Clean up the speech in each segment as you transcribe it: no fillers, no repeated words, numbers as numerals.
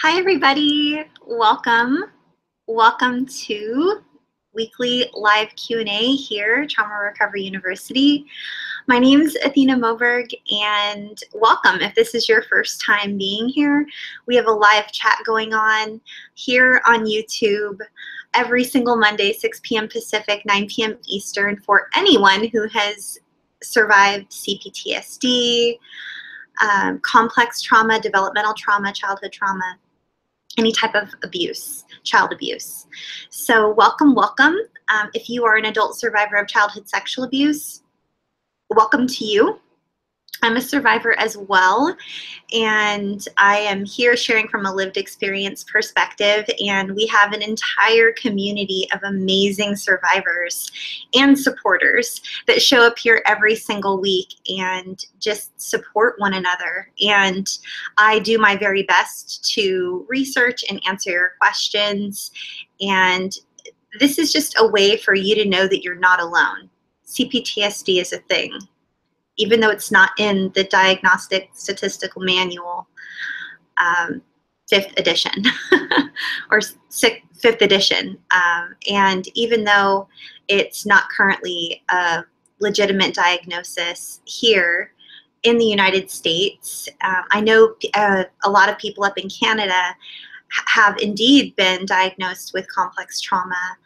Hi, everybody. Welcome. Welcome to weekly live Q&A here, Trauma Recovery University. My name is Athena Moberg, and welcome. If this is your first time being here, we have a live chat going on here on YouTube every single Monday, 6 p.m. Pacific, 9 p.m. Eastern, for anyone who has survived CPTSD, complex trauma, developmental trauma, childhood trauma, any type of abuse, child abuse. So welcome, welcome. If you are an adult survivor of childhood sexual abuse, welcome to you. I'm a survivor as well, and I am here sharing from a lived experience perspective, and we have an entire community of amazing survivors and supporters that show up here every single week and just support one another. And I do my very best to research and answer your questions, and this is just a way for you to know that you're not alone. CPTSD is a thing. Even though it's not in the Diagnostic Statistical Manual, 5th edition, or 5th edition. And even though it's not currently a legitimate diagnosis here in the United States, I know a lot of people up in Canada have indeed been diagnosed with complex trauma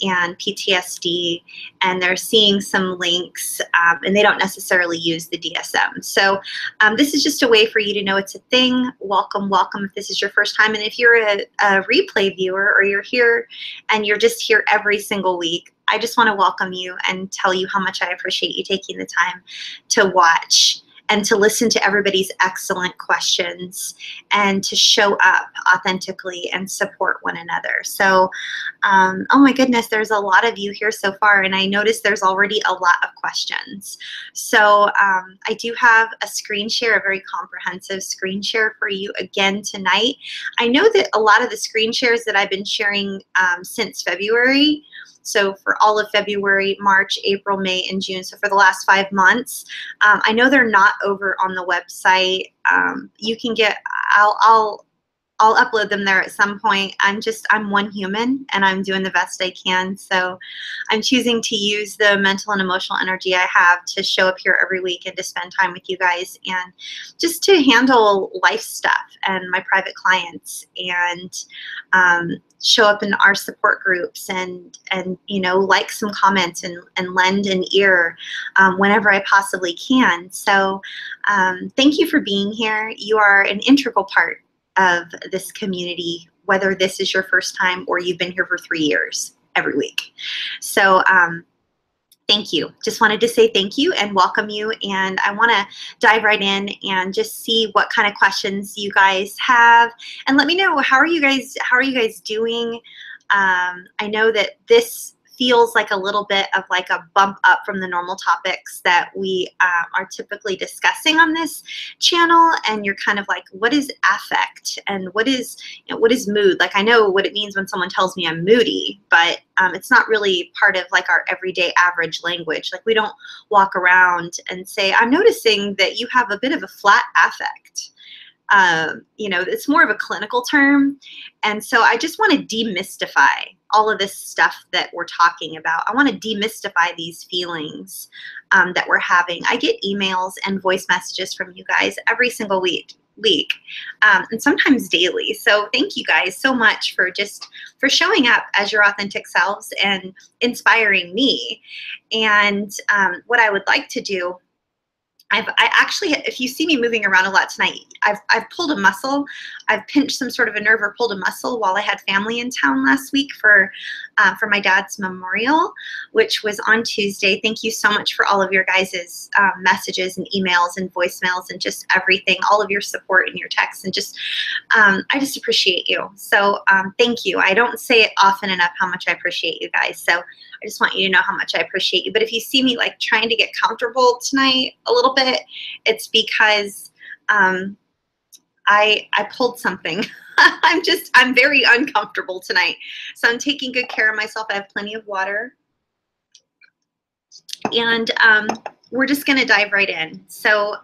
and PTSD, and they're seeing some links, and they don't necessarily use the DSM. So this is just a way for you to know it's a thing. Welcome, welcome if this is your first time. And if you're a replay viewer, or you're here and you're just here every single week, I just want to welcome you and tell you how much I appreciate you taking the time to watch and to listen to everybody's excellent questions and to show up authentically and support one another. So, oh my goodness, there's a lot of you here so far, and I noticed there's already a lot of questions. So I do have a screen share, a very comprehensive screen share for you again tonight. I know that a lot of the screen shares that I've been sharing since February, so for all of February, March, April, May, and June, so for the last 5 months, I know they're not over on the website. You can get, I'll upload them there at some point. I'm one human, and I'm doing the best I can. So I'm choosing to use the mental and emotional energy I have to show up here every week and to spend time with you guys, and just to handle life stuff and my private clients, and show up in our support groups, and you know, like some comments, and lend an ear whenever I possibly can. So thank you for being here. You are an integral part of this community, whether this is your first time or you've been here for 3 years every week. So thank you. Just wanted to say thank you and welcome you, and I want to dive right in and just see what kind of questions you guys have, and let me know, how are you guys doing? I know that this feels like a little bit of like a bump up from the normal topics that we are typically discussing on this channel, and you're kind of like, what is affect, and what is mood? Like, I know what it means when someone tells me I'm moody, but it's not really part of like our everyday average language. Like, we don't walk around and say, I'm noticing that you have a bit of a flat affect. You know, it's more of a clinical term. And so I just want to demystify all of this stuff that we're talking about. I want to demystify these feelings that we're having. I get emails and voice messages from you guys every single week, and sometimes daily. So thank you guys so much for showing up as your authentic selves and inspiring me. And what I would like to do, I actually, if you see me moving around a lot tonight, I've pulled a muscle. I've pinched some sort of a nerve or pulled a muscle while I had family in town last week for my dad's memorial, which was on Tuesday. Thank you so much for all of your guys' messages and emails and voicemails and just everything, all of your support and your texts, and just I just appreciate you. So thank you. I don't say it often enough how much I appreciate you guys. So I just want you to know how much I appreciate you. But if you see me like trying to get comfortable tonight a little bit, it's because I pulled something. I'm very uncomfortable tonight. So I'm taking good care of myself. I have plenty of water. And we're just going to dive right in. So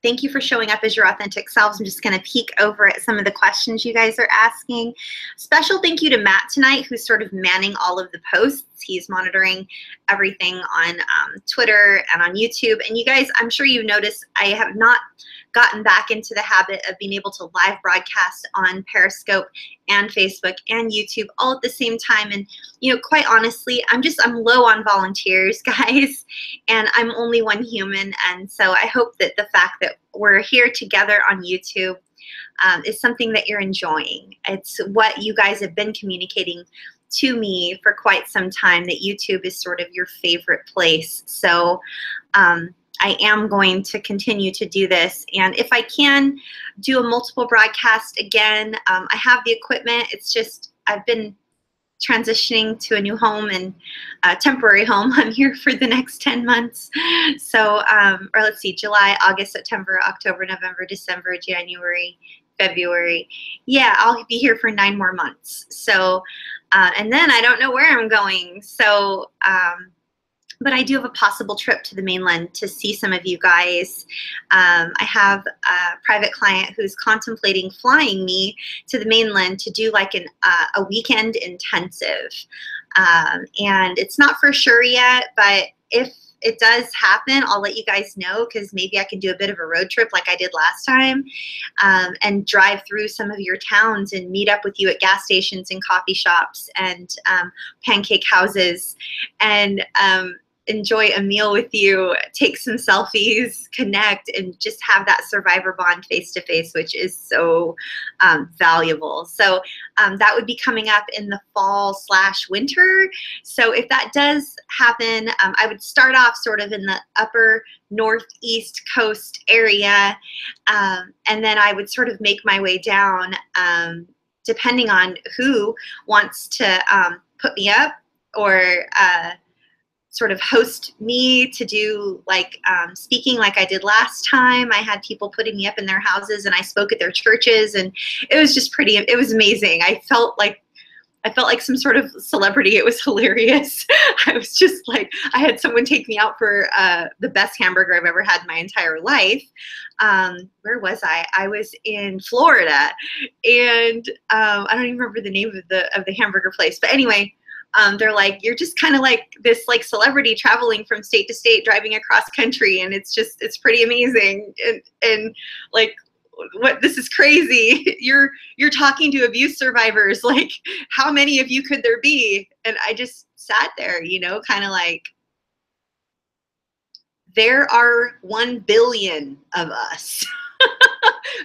Thank you for showing up as your authentic selves. I'm just going to peek over at some of the questions you guys are asking. Special thank you to Matt tonight, who's sort of manning all of the posts. He's monitoring everything on Twitter and on YouTube. And you guys, I'm sure you've noticed I have not gotten back into the habit of being able to live broadcast on Periscope and Facebook and YouTube all at the same time. And, you know, quite honestly, I'm low on volunteers, guys, and I'm only one human. And so I hope that the fact that we're here together on YouTube is something that you're enjoying. It's what you guys have been communicating to me for quite some time, that YouTube is sort of your favorite place. So I am going to continue to do this, and if I can do a multiple broadcast again, I have the equipment. It's just I've been transitioning to a new home and a temporary home. I'm here for the next 10 months. So, or let's see, July, August, September, October, November, December, January, February. Yeah, I'll be here for 9 more months. So, and then I don't know where I'm going. So, but I do have a possible trip to the mainland to see some of you guys. I have a private client who's contemplating flying me to the mainland to do like a weekend intensive. And it's not for sure yet, but if it does happen, I'll let you guys know, because maybe I can do a bit of a road trip like I did last time, and drive through some of your towns and meet up with you at gas stations and coffee shops and pancake houses, and enjoy a meal with you, take some selfies, connect, and just have that survivor bond face to face, which is so valuable. So that would be coming up in the fall/winter. So if that does happen, I would start off sort of in the upper northeast coast area, and then I would sort of make my way down, depending on who wants to put me up or sort of host me to do like speaking like I did last time. I had people putting me up in their houses and I spoke at their churches, and it was just it was amazing. I felt like some sort of celebrity. It was hilarious. I was just like, I had someone take me out for the best hamburger I've ever had in my entire life. Where was I? I was in Florida, and I don't even remember the name of the hamburger place. But anyway, they're like, you're just kind of like this like celebrity traveling from state to state, driving across country, and it's pretty amazing. And like, what, this is crazy. You're talking to abuse survivors. Like, how many of you could there be? And I just sat there, you know, kind of like, there are 1 billion of us.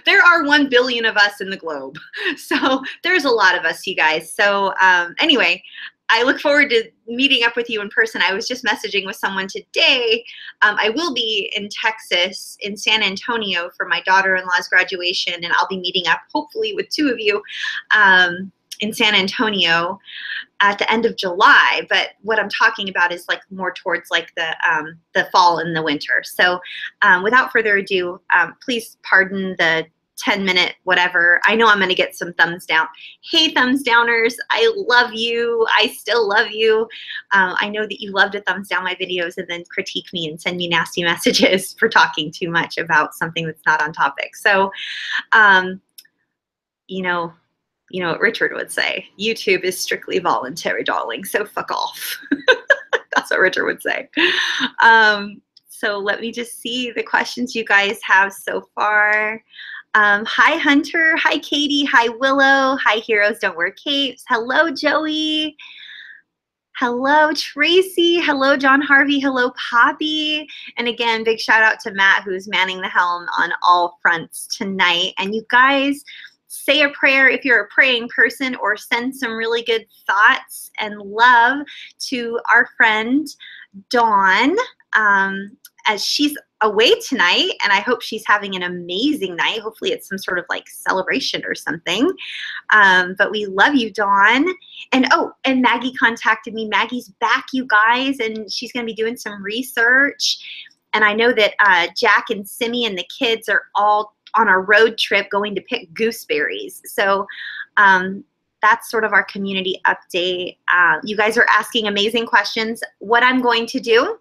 There are 1 billion of us in the globe. So there's a lot of us, you guys. So anyway, I look forward to meeting up with you in person. I was just messaging with someone today. I will be in Texas, in San Antonio, for my daughter-in-law's graduation, and I'll be meeting up hopefully with 2 of you in San Antonio at the end of July. But what I'm talking about is like more towards like the fall and the winter. So without further ado, please pardon the 10-minute whatever. I know I'm going to get some thumbs down. Hey, thumbs downers, I love you. I still love you. I know that you love to thumbs down my videos and then critique me and send me nasty messages for talking too much about something that's not on topic. So, you know what Richard would say. YouTube is strictly voluntary, darling, so fuck off. That's what Richard would say. So let me just see the questions you guys have so far. Hi, Hunter. Hi, Katie. Hi, Willow. Hi, Heroes Don't Wear Capes. Hello, Joey. Hello, Tracy. Hello, John Harvey. Hello, Poppy. And again, big shout out to Matt, who's manning the helm on all fronts tonight. And you guys, say a prayer if you're a praying person, or send some really good thoughts and love to our friend Dawn, as she's away tonight, and I hope she's having an amazing night. Hopefully it's some sort of like celebration or something. But we love you, Dawn. And oh, and Maggie contacted me. Maggie's back, you guys, and she's going to be doing some research. And I know that Jack and Simi and the kids are all on a road trip going to pick gooseberries. So that's sort of our community update. You guys are asking amazing questions. What I'm going to do,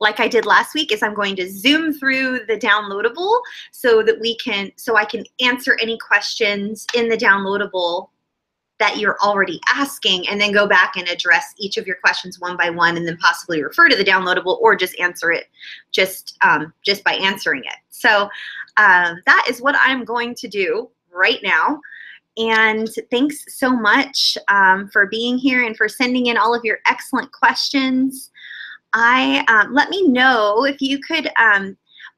like I did last week, is I'm going to zoom through the downloadable so that I can answer any questions in the downloadable that you're already asking, and then go back and address each of your questions one by one, and then possibly refer to the downloadable or just answer it just by answering it. So that is what I'm going to do right now. And thanks so much for being here and for sending in all of your excellent questions. Let me know if you could,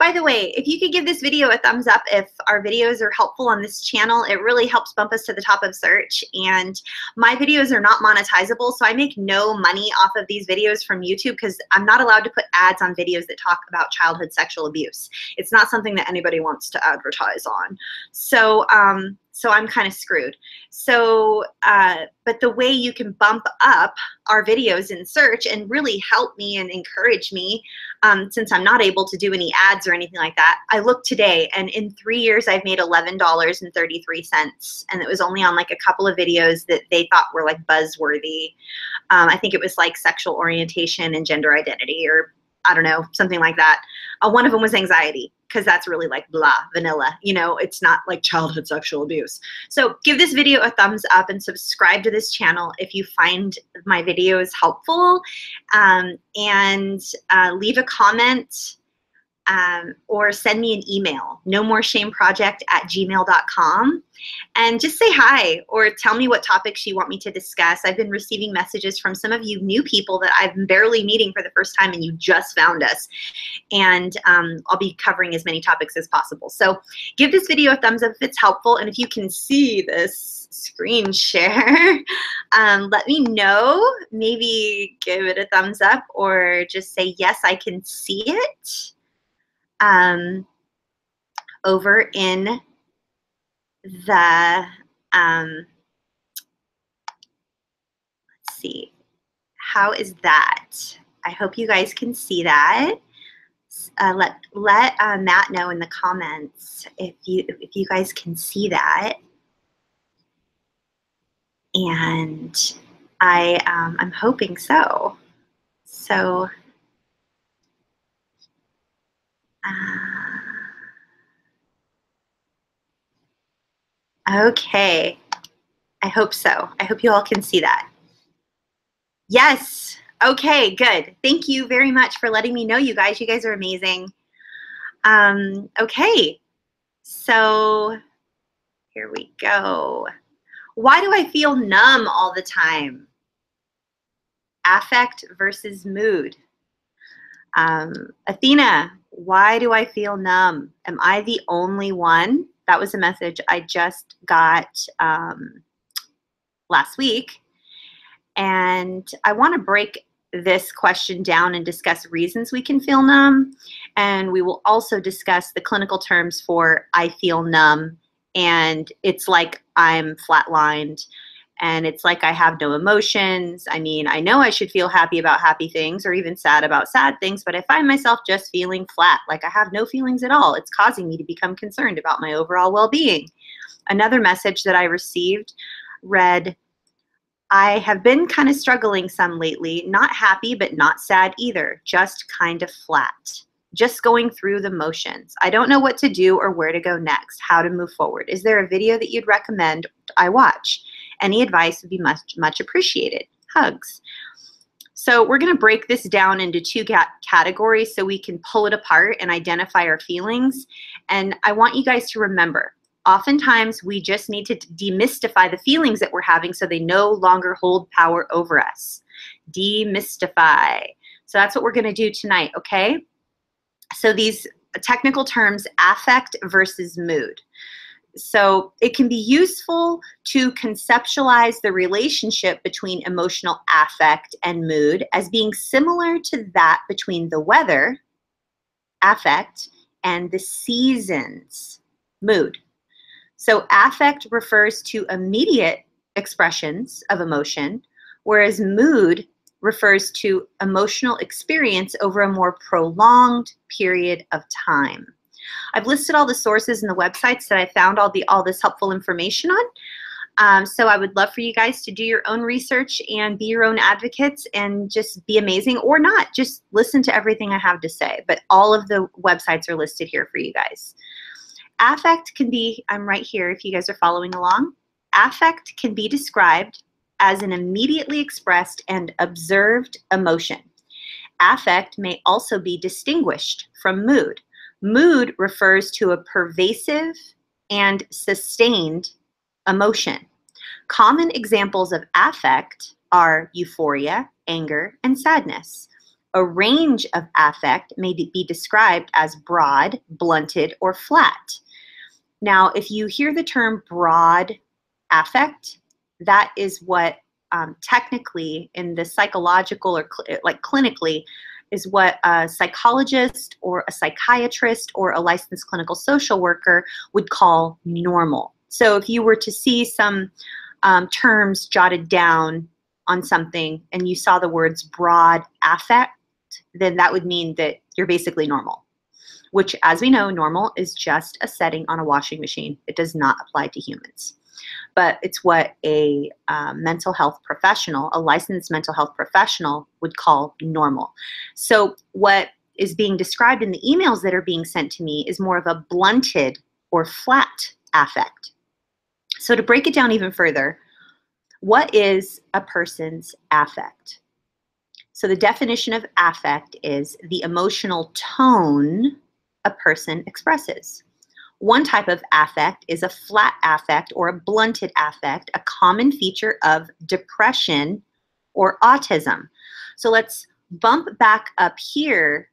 by the way, if you could give this video a thumbs up if our videos are helpful on this channel. It really helps bump us to the top of search. And my videos are not monetizable, so I make no money off of these videos from YouTube because I'm not allowed to put ads on videos that talk about childhood sexual abuse. It's not something that anybody wants to advertise on. So I'm kind of screwed. So, but the way you can bump up our videos in search and really help me and encourage me, since I'm not able to do any ads or anything like that, I looked today, and in 3 years I've made $11.33, and it was only on like a couple of videos that they thought were like buzzworthy. I think it was like sexual orientation and gender identity, or I don't know, something like that. One of them was anxiety, because that's really like blah, vanilla. You know, it's not like childhood sexual abuse. So give this video a thumbs up and subscribe to this channel if you find my videos helpful, and leave a comment or send me an email, nomoreshameproject@gmail.com, and just say hi or tell me what topics you want me to discuss. I've been receiving messages from some of you new people that I'm barely meeting for the first time, and you just found us. And I'll be covering as many topics as possible. So give this video a thumbs up if it's helpful, and if you can see this screen share, let me know. Maybe give it a thumbs up or just say, yes, I can see it. Over in the, let's see, how is that? I hope you guys can see that. Let Matt know in the comments if you guys can see that. And I'm hoping so. So. Okay, I hope so. I hope you all can see that. Yes, okay, good. Thank you very much for letting me know, you guys. You guys are amazing. Okay, so here we go. Why do I feel numb all the time? Affect versus mood. Athena, why do I feel numb? Am I the only one? That was a message I just got last week. And I want to break this question down and discuss reasons we can feel numb. And we will also discuss the clinical terms for I feel numb. And it's like I'm flatlined. And it's like I have no emotions. I mean, I know I should feel happy about happy things or even sad about sad things, but I find myself just feeling flat, like I have no feelings at all. It's causing me to become concerned about my overall well-being. Another message that I received read, I have been kind of struggling some lately, not happy, but not sad either, just kind of flat. Just going through the motions. I don't know what to do or where to go next, how to move forward. Is there a video that you'd recommend I watch? Any advice would be much appreciated. Hugs. So we're going to break this down into two categories so we can pull it apart and identify our feelings. And I want you guys to remember, oftentimes we just need to demystify the feelings that we're having so they no longer hold power over us. Demystify. So that's what we're going to do tonight, okay? So these technical terms, affect versus mood. So it can be useful to conceptualize the relationship between emotional affect and mood as being similar to that between the weather, affect, and the seasons, mood. So affect refers to immediate expressions of emotion, whereas mood refers to emotional experience over a more prolonged period of time. I've listed all the sources and the websites that I found all this helpful information So I would love for you guys to do your own research and be your own advocates and just be amazing, or not. Just listen to everything I have to say. But all of the websites are listed here for you guys. Affect can be, I'm right here if you guys are following along. Affect can be described as an immediately expressed and observed emotion. Affect may also be distinguished from mood. Mood refers to a pervasive and sustained emotion. Common examples of affect are euphoria, anger, and sadness. A range of affect may be described as broad, blunted, or flat. Now, if you hear the term broad affect, that is what technically in the psychological or like clinically is what a psychologist or a psychiatrist or a licensed clinical social worker would call normal. So if you were to see some terms jotted down on something and you saw the words broad affect, then that would mean that you're basically normal, which, as we know, normal is just a setting on a washing machine. It does not apply to humans. But it's what a mental health professional, a licensed mental health professional, would call normal. So what is being described in the emails that are being sent to me is more of a blunted or flat affect. So to break it down even further, what is a person's affect? So the definition of affect is the emotional tone a person expresses. One type of affect is a flat affect or a blunted affect, a common feature of depression or autism. So let's bump back up here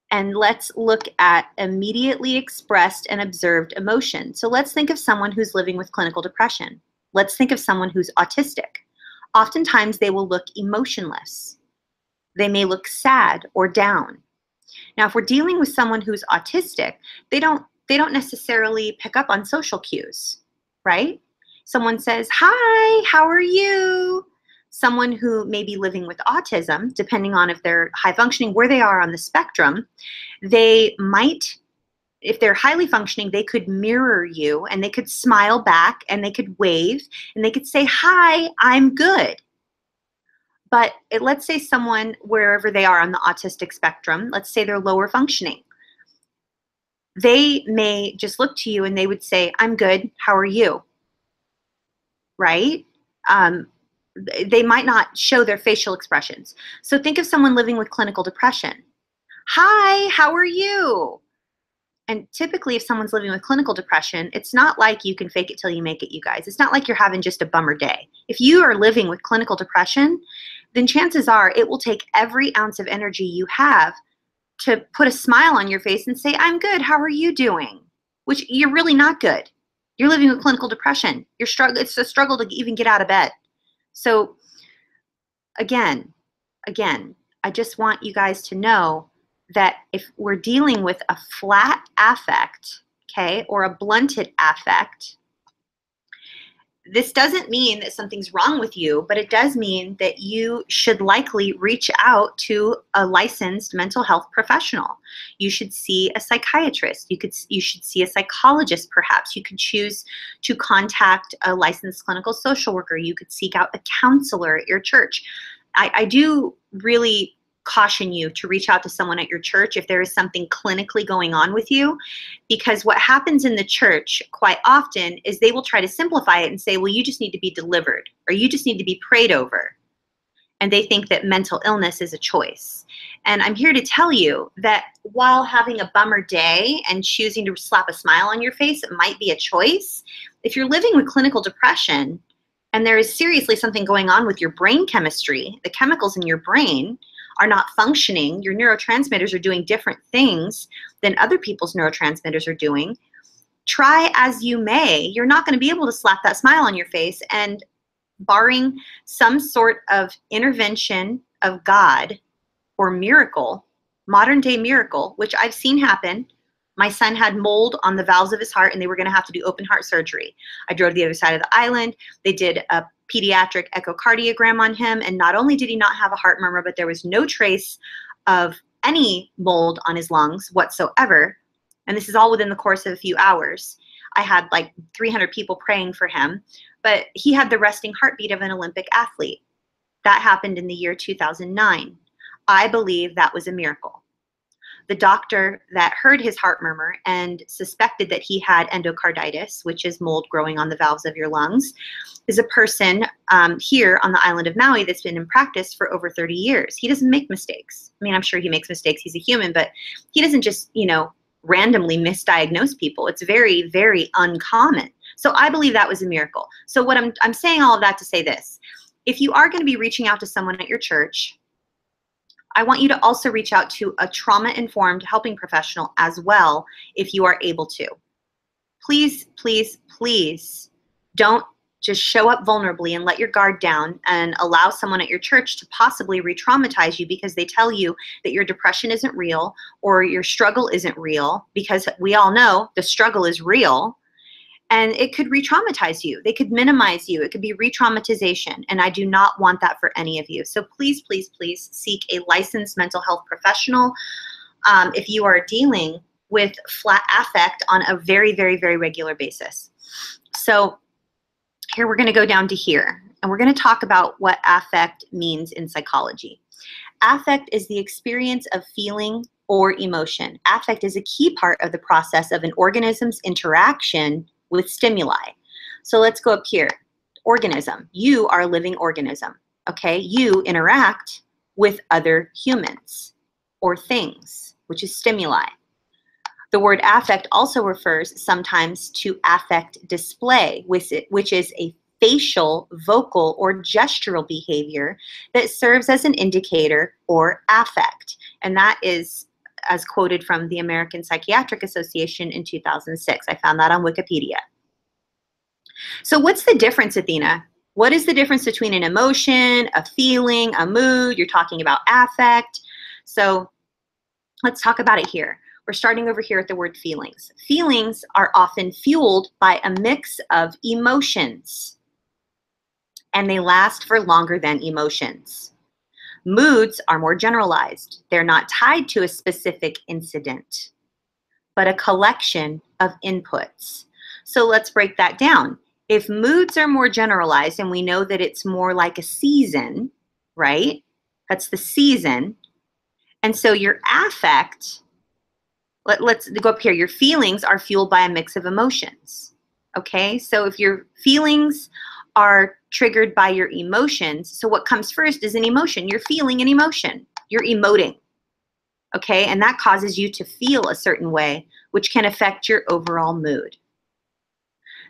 and let's look at immediately expressed and observed emotion. So let's think of someone who's living with clinical depression. Let's think of someone who's autistic. Oftentimes they will look emotionless. They may look sad or down. Now, if we're dealing with someone who's autistic, they don't necessarily pick up on social cues, right? Someone says, "Hi, how are you?" Someone who may be living with autism, depending on if they're high functioning, where they are on the spectrum, they might, if they're highly functioning, they could mirror you and they could smile back and they could wave and they could say, "Hi, I'm good." But let's say someone, wherever they are on the autistic spectrum, let's say they're lower functioning. They may just look to you and they would say, "I'm good, how are you?" Right? They might not show their facial expressions. So think of someone living with clinical depression. "Hi, how are you?" And typically if someone's living with clinical depression, it's not like you can fake it till you make it, you guys. It's not like you're having just a bummer day. If you are living with clinical depression, then chances are it will take every ounce of energy you have to put a smile on your face and say, "I'm good, how are you doing?" Which you're really not good. You're living with clinical depression. It's a struggle to even get out of bed. So again, I just want you guys to know that if we're dealing with a flat affect, okay, or a blunted affect, this doesn't mean that something's wrong with you, but it does mean that you should likely reach out to a licensed mental health professional. You should see a psychiatrist. You should see a psychologist, perhaps. You could choose to contact a licensed clinical social worker. You could seek out a counselor at your church. I do really caution you to reach out to someone at your church if there is something clinically going on with you, because what happens in the church quite often is they will try to simplify it and say, "Well, you just need to be delivered," or "You just need to be prayed over." And they think that mental illness is a choice. And I'm here to tell you that while having a bummer day and choosing to slap a smile on your face, it might be a choice. If you're living with clinical depression and there is seriously something going on with your brain chemistry, the chemicals in your brain are not functioning, your neurotransmitters are doing different things than other people's neurotransmitters are doing, try as you may, you're not going to be able to slap that smile on your face. And barring some sort of intervention of God or miracle, modern day miracle, which I've seen happen. My son had mold on the valves of his heart and they were going to have to do open heart surgery. I drove to the other side of the island. They did a pediatric echocardiogram on him, and not only did he not have a heart murmur, but there was no trace of any mold on his lungs whatsoever. And this is all within the course of a few hours. I had like 300 people praying for him, but he had the resting heartbeat of an Olympic athlete. That happened in the year 2009. I believe that was a miracle. The doctor that heard his heart murmur and suspected that he had endocarditis, which is mold growing on the valves of your lungs, is a person here on the island of Maui that's been in practice for over 30 years. He doesn't make mistakes. I mean, I'm sure he makes mistakes. He's a human, but he doesn't just, randomly misdiagnose people. It's very, very uncommon. So I believe that was a miracle. So what I'm saying all of that to say this. If you are going to be reaching out to someone at your church, I want you to also reach out to a trauma-informed helping professional as well if you are able to. Please, please, please don't just show up vulnerably and let your guard down and allow someone at your church to possibly re-traumatize you because they tell you that your depression isn't real or your struggle isn't real, because we all know the struggle is real. And it could re-traumatize you. They could minimize you. It could be re-traumatization. And I do not want that for any of you. So please, please, please seek a licensed mental health professional if you are dealing with flat affect on a very, very, very regular basis. So here we're going to go down to here. And we're going to talk about what affect means in psychology. Affect is the experience of feeling or emotion. Affect is a key part of the process of an organism's interaction with stimuli. So let's go up here. Organism. You are a living organism. Okay? You interact with other humans or things, which is stimuli. The word affect also refers sometimes to affect display, which is a facial, vocal, or gestural behavior that serves as an indicator or affect. And that is as quoted from the American Psychiatric Association in 2006. I found that on Wikipedia. So what's the difference, Athena? What is the difference between an emotion, a feeling, a mood? You're talking about affect. So let's talk about it here. We're starting over here at the word feelings. Feelings are often fueled by a mix of emotions, and they last for longer than emotions. Moods are more generalized. They're not tied to a specific incident, but a collection of inputs. So let's break that down. If moods are more generalized, and we know that it's more like a season, right? That's the season. And so your affect, let's go up here. Your feelings are fueled by a mix of emotions. Okay? So if your feelings are triggered by your emotions, so what comes first is an emotion. You're feeling an emotion. You're emoting. Okay? And that causes you to feel a certain way, which can affect your overall mood.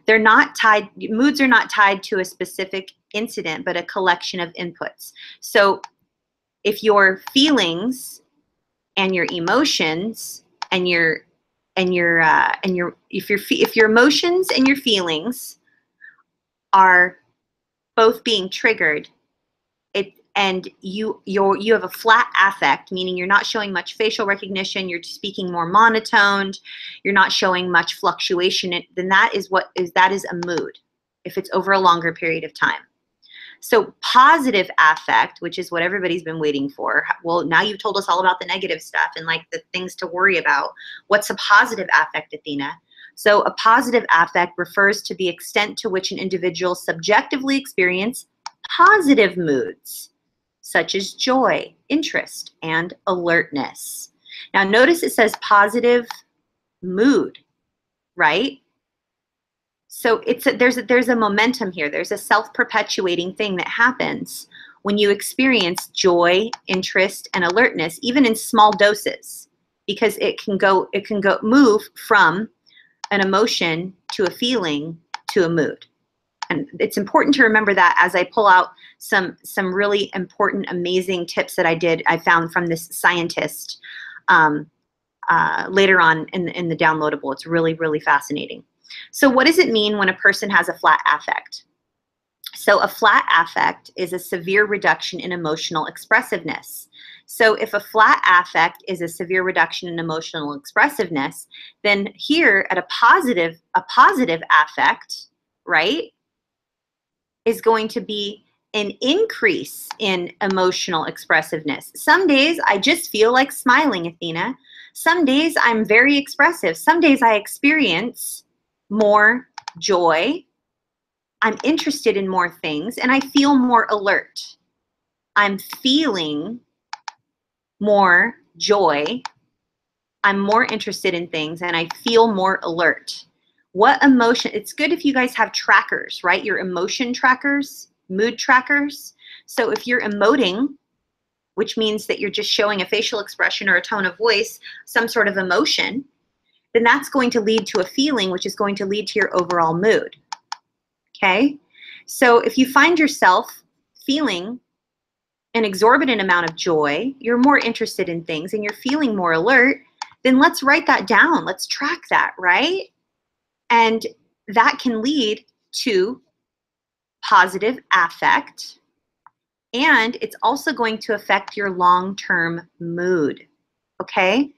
They're not tied, moods are not tied to a specific incident, but a collection of inputs. So if your feelings and your emotions and if your emotions and your feelings are both being triggered, and you have a flat affect, meaning you're not showing much facial recognition, you're speaking more monotoned, you're not showing much fluctuation, then that is a mood if it's over a longer period of time. So positive affect, which is what everybody's been waiting for. Well, now you've told us all about the negative stuff and like the things to worry about. What's a positive affect, Athena? So a positive affect refers to the extent to which an individual subjectively experiences positive moods, such as joy, interest, and alertness. Now notice it says positive mood, right? So there's a momentum here. There's a self-perpetuating thing that happens when you experience joy, interest, and alertness, even in small doses, because it can move from an emotion to a feeling to a mood. And it's important to remember that as I pull out some really important, amazing tips that I found from this scientist later on in the downloadable. It's really, really fascinating. So what does it mean when a person has a flat affect? So a flat affect is a severe reduction in emotional expressiveness. So if a flat affect is a severe reduction in emotional expressiveness, then here at a positive affect, right, is going to be an increase in emotional expressiveness. Some days I just feel like smiling, Athena. Some days I'm very expressive. Some days I experience more joy. I'm interested in more things, and I feel more alert. I'm feeling more joy. I'm more interested in things, and I feel more alert. What emotion? It's good if you guys have trackers, right? Your emotion trackers, mood trackers. So if you're emoting, which means that you're just showing a facial expression or a tone of voice, some sort of emotion, then that's going to lead to a feeling, which is going to lead to your overall mood. Okay? So if you find yourself feeling an exorbitant amount of joy, you're more interested in things, and you're feeling more alert, then let's write that down. Let's track that, right? And that can lead to positive affect, and it's also going to affect your long-term mood, okay?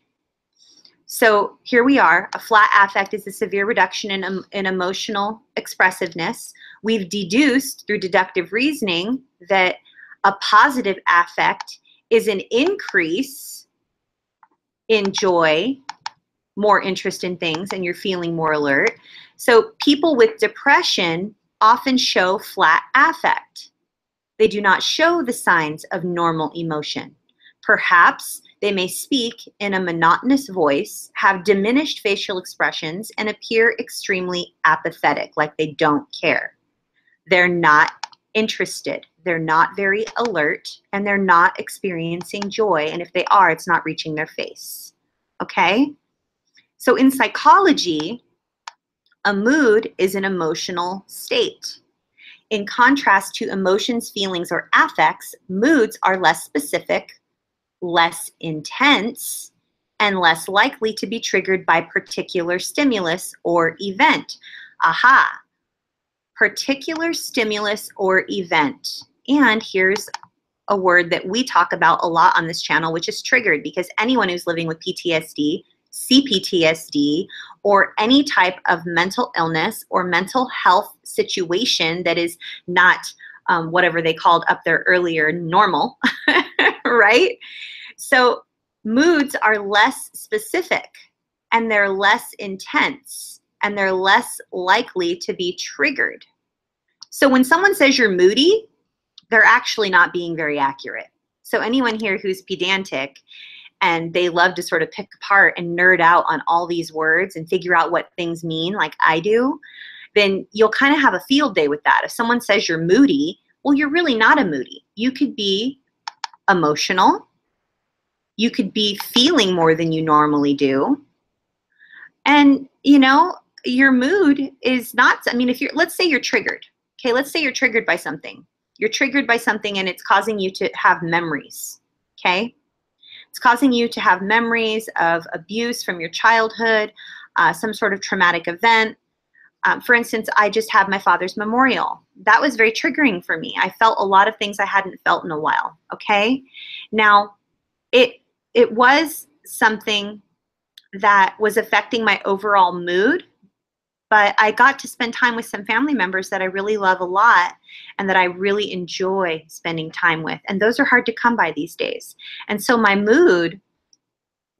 So here we are. A flat affect is a severe reduction in emotional expressiveness. We've deduced through deductive reasoning that a positive affect is an increase in joy, more interest in things, and you're feeling more alert. So people with depression often show flat affect. They do not show the signs of normal emotion. Perhaps they may speak in a monotonous voice, have diminished facial expressions, and appear extremely apathetic, like they don't care. They're not interested. They're not very alert, and they're not experiencing joy. And if they are, it's not reaching their face. Okay? So in psychology, a mood is an emotional state. In contrast to emotions, feelings, or affects, moods are less specific, less intense, and less likely to be triggered by particular stimulus or event. Aha! Particular stimulus or event. And here's a word that we talk about a lot on this channel, which is triggered, because anyone who's living with PTSD, CPTSD, or any type of mental illness or mental health situation that is not whatever they called up there earlier, normal, right? So moods are less specific, and they're less intense, and they're less likely to be triggered. So when someone says you're moody, they're actually not being very accurate. So anyone here who's pedantic and they love to sort of pick apart and nerd out on all these words and figure out what things mean like I do, then you'll kind of have a field day with that. If someone says you're moody, well, you're really not a moody. You could be emotional. You could be feeling more than you normally do. And, you know, your mood is not, I mean, if you're, let's say you're triggered. Okay, let's say you're triggered by something. You're triggered by something and it's causing you to have memories, okay? It's causing you to have memories of abuse from your childhood, some sort of traumatic event. For instance, I just had my father's memorial. That was very triggering for me. I felt a lot of things I hadn't felt in a while, okay? Now, it was something that was affecting my overall mood, but I got to spend time with some family members that I really love a lot and that I really enjoy spending time with. And those are hard to come by these days. And so my mood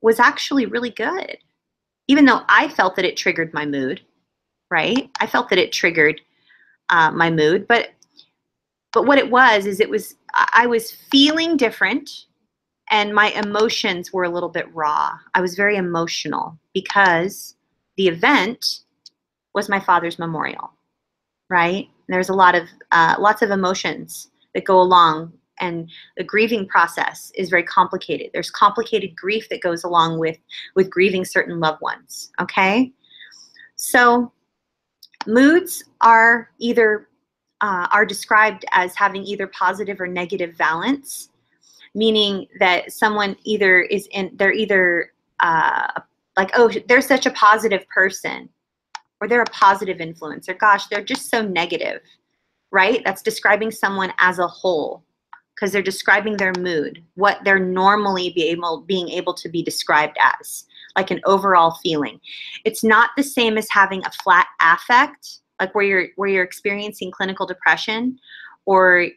was actually really good, even though I felt that it triggered my mood, right? I felt that it triggered my mood, but what it was is I was feeling different, and my emotions were a little bit raw. I was very emotional because the event was my father's memorial, right? There's a lot of lots of emotions that go along, and the grieving process is very complicated. There's complicated grief that goes along with grieving certain loved ones, okay? So moods are either are described as having either positive or negative valence, meaning that someone they're either like, oh, they're such a positive person, or they're a positive influence, or gosh, they're just so negative, right? That's describing someone as a whole, because they're describing their mood, what they're normally being able to be described as, like an overall feeling. It's not the same as having a flat affect, like where you're experiencing clinical depression, or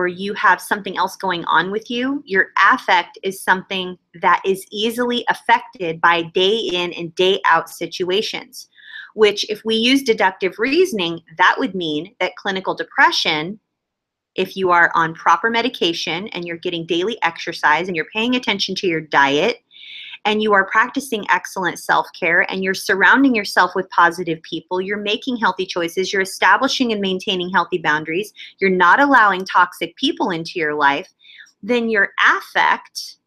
you have something else going on with you. Your affect is something that is easily affected by day in and day out situations. which if we use deductive reasoning, that would mean that clinical depression, if you are on proper medication and you're getting daily exercise and you're paying attention to your diet and you are practicing excellent self-care and you're surrounding yourself with positive people, you're making healthy choices, you're establishing and maintaining healthy boundaries, you're not allowing toxic people into your life, then your affect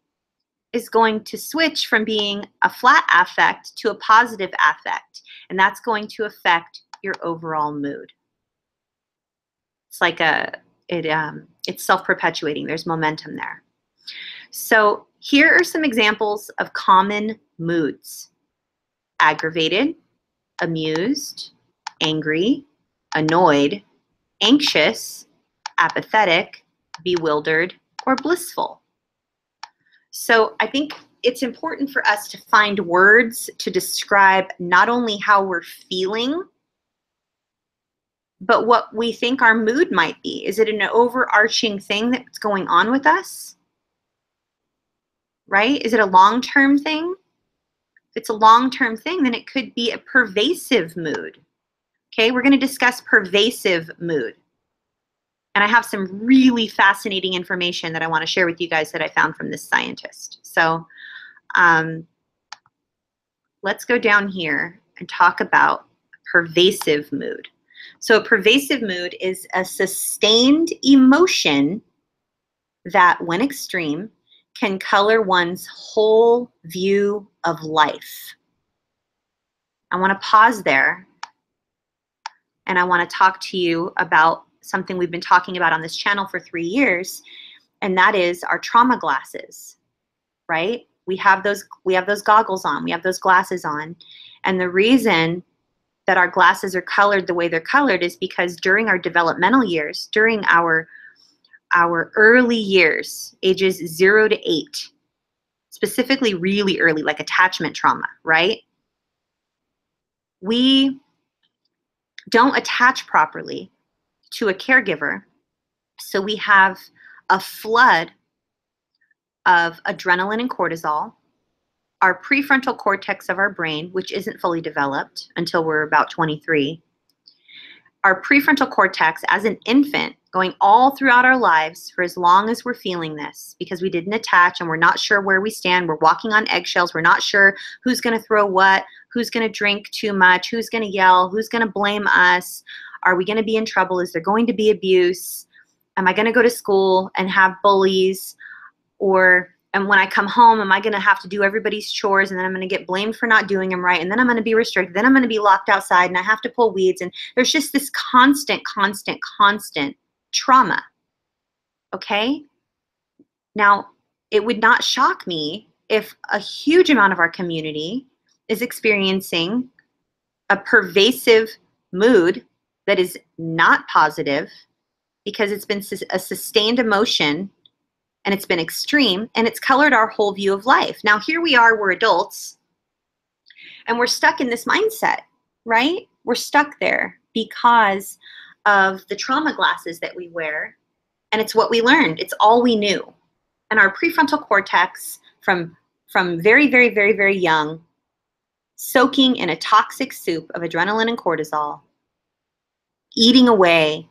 is going to switch from being a flat affect to a positive affect, and that's going to affect your overall mood. It's like it's self-perpetuating. There's momentum there. So here are some examples of common moods: aggravated, amused, angry, annoyed, anxious, apathetic, bewildered, or blissful. So I think it's important for us to find words to describe not only how we're feeling, but what we think our mood might be. Is it an overarching thing that's going on with us? Right? Is it a long-term thing? If it's a long-term thing, then it could be a pervasive mood. Okay, we're going to discuss pervasive mood. And I have some really fascinating information that I want to share with you guys that I found from this scientist. So let's go down here and talk about pervasive mood. So a pervasive mood is a sustained emotion that, when extreme, can color one's whole view of life. I want to pause there, and I want to talk to you about something we've been talking about on this channel for 3 years, and that is our trauma glasses, right? We have those goggles on, we have those glasses on, and the reason that our glasses are colored the way they're colored is because during our developmental years, during our early years, ages 0 to 8, specifically really early, like attachment trauma, right? We don't attach properly to a caregiver, so we have a flood of adrenaline and cortisol. Our prefrontal cortex of our brain, which isn't fully developed until we're about 23, our prefrontal cortex as an infant, going all throughout our lives for as long as we're feeling this, because we didn't attach and we're not sure where we stand, we're walking on eggshells, we're not sure who's going to throw what, who's going to drink too much, who's going to yell, who's going to blame us, are we going to be in trouble, is there going to be abuse, am I going to go to school and have bullies, and when I come home, am I going to have to do everybody's chores, and then I'm going to get blamed for not doing them right, and then I'm going to be restricted, then I'm going to be locked outside, and I have to pull weeds, and there's just this constant trauma, okay? Now, it would not shock me if a huge amount of our community is experiencing a pervasive mood that is not positive because it's been a sustained emotion and it's been extreme and it's colored our whole view of life. Now, here we are, we're adults, and we're stuck in this mindset, right? We're stuck there because of the trauma glasses that we wear, and it's what we learned. It's all we knew. And our prefrontal cortex from very young, soaking in a toxic soup of adrenaline and cortisol, eating away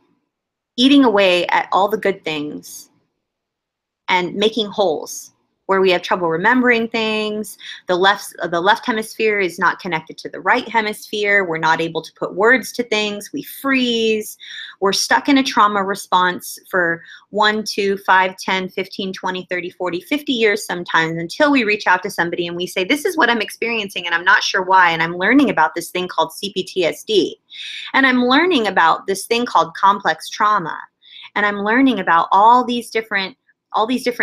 at all the good things and making holes where we have trouble remembering things. The left hemisphere is not connected to the right hemisphere. We're not able to put words to things. We freeze. We're stuck in a trauma response for 1, 2, 5, 10, 15, 20, 30, 40, 50 years sometimes, until we reach out to somebody and we say, this is what I'm experiencing and I'm not sure why, and I'm learning about this thing called CPTSD. And I'm learning about this thing called complex trauma. And I'm learning about all these different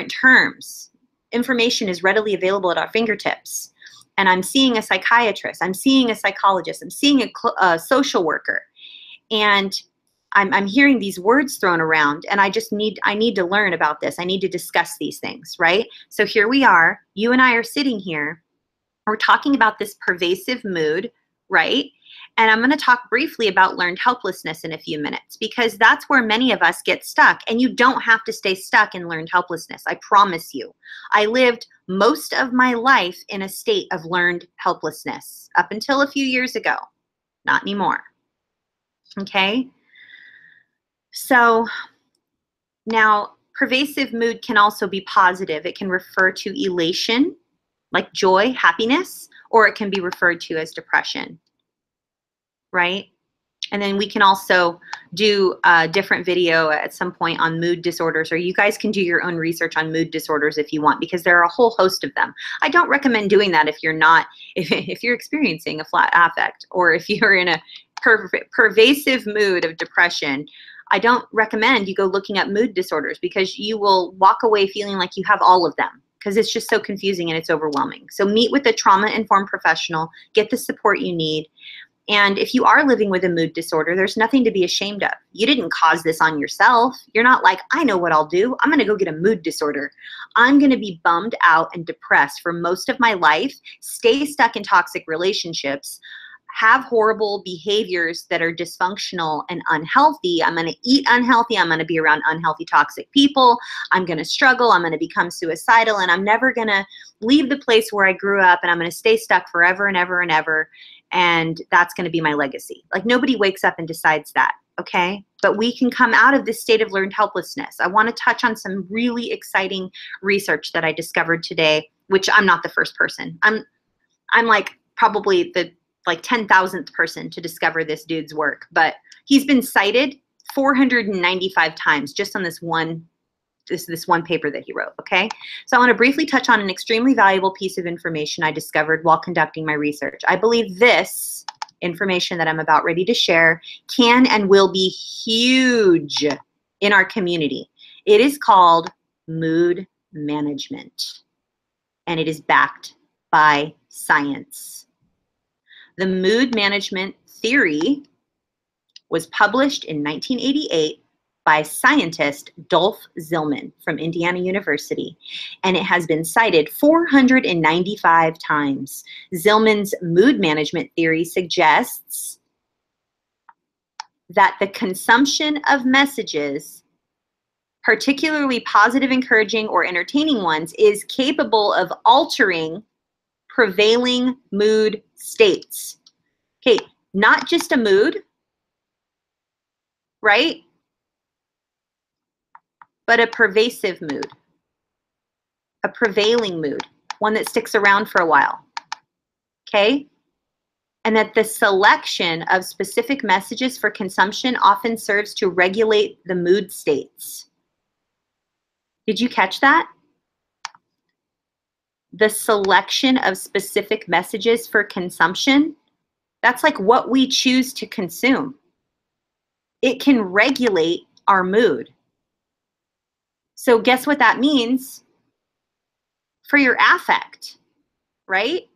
terms. Information is readily available at our fingertips. And I'm seeing a psychiatrist, I'm seeing a psychologist, I'm seeing a social worker. And I'm hearing these words thrown around, and I need to learn about this. I need to discuss these things, right? So here we are, you and I are sitting here, we're talking about this pervasive mood, right? And I'm going to talk briefly about learned helplessness in a few minutes, because that's where many of us get stuck. And you don't have to stay stuck in learned helplessness. I promise you. I lived most of my life in a state of learned helplessness up until a few years ago. Not anymore. Okay? So now, pervasive mood can also be positive. It can refer to elation, like joy, happiness, or it can be referred to as depression, right? And then we can also do a different video at some point on mood disorders, or you guys can do your own research on mood disorders if you want, because there are a whole host of them. I don't recommend doing that if you're not, if you're experiencing a flat affect, or if you're in a pervasive mood of depression. I don't recommend you go looking up mood disorders, because you will walk away feeling like you have all of them, because it's just so confusing and it's overwhelming. So meet with a trauma-informed professional, get the support you need. And if you are living with a mood disorder, there's nothing to be ashamed of. You didn't cause this on yourself. You're not like, I know what I'll do. I'm going to go get a mood disorder. I'm going to be bummed out and depressed for most of my life, stay stuck in toxic relationships, have horrible behaviors that are dysfunctional and unhealthy. I'm going to eat unhealthy. I'm going to be around unhealthy, toxic people. I'm going to struggle. I'm going to become suicidal, and I'm never going to leave the place where I grew up, and I'm going to stay stuck forever and ever and ever. And that's going to be my legacy. Like, nobody wakes up and decides that, okay? But we can come out of this state of learned helplessness. I want to touch on some really exciting research that I discovered today, which I'm not the first person. I'm like probably the 10,000th person to discover this dude's work, but he's been cited 495 times just on this one paper that he wrote, okay? So I want to briefly touch on an extremely valuable piece of information I discovered while conducting my research. I believe this information that I'm about ready to share can and will be huge in our community. It is called mood management, and it is backed by science. The mood management theory was published in 1988 by scientist Dolph Zillman from Indiana University, and it has been cited 495 times. Zillman's mood management theory suggests that the consumption of messages, particularly positive, encouraging, or entertaining ones, is capable of altering prevailing mood states. Okay, not just a mood, right? But a pervasive mood, a prevailing mood, one that sticks around for a while, okay? And that the selection of specific messages for consumption often serves to regulate the mood states. Did you catch that? The selection of specific messages for consumption, that's like what we choose to consume. It can regulate our mood. So guess what that means for your affect, right?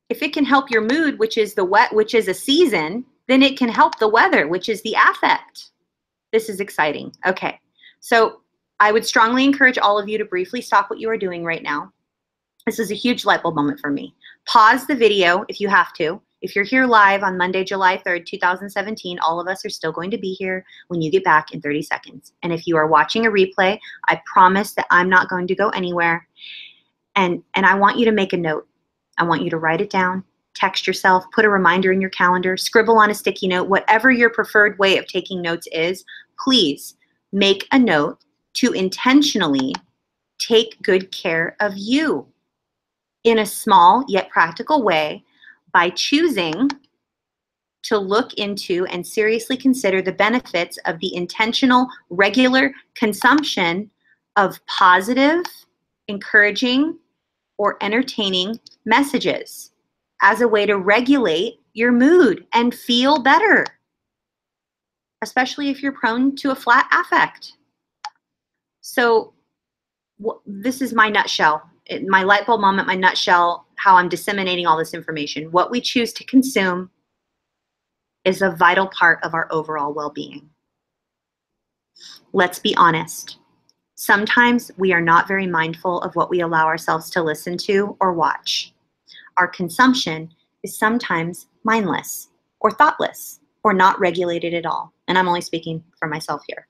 If it can help your mood, which is a season, then it can help the weather, which is the affect. This is exciting. Okay, so I would strongly encourage all of you to briefly stop what you are doing right now. This is a huge light bulb moment for me. Pause the video if you have to. If you're here live on Monday, July 3rd, 2017, all of us are still going to be here when you get back in 30 seconds. And if you are watching a replay, I promise that I'm not going to go anywhere. And I want you to make a note. I want you to write it down, text yourself, put a reminder in your calendar, scribble on a sticky note, whatever your preferred way of taking notes is. Please make a note to intentionally take good care of you in a small yet practical way, by choosing to look into and seriously consider the benefits of the intentional, regular consumption of positive, encouraging, or entertaining messages as a way to regulate your mood and feel better, especially if you're prone to a flat affect. So this is my nutshell, my light bulb moment, my nutshell, how I'm disseminating all this information. What we choose to consume is a vital part of our overall well-being. Let's be honest. Sometimes we are not very mindful of what we allow ourselves to listen to or watch. Our consumption is sometimes mindless or thoughtless or not regulated at all. And I'm only speaking for myself here.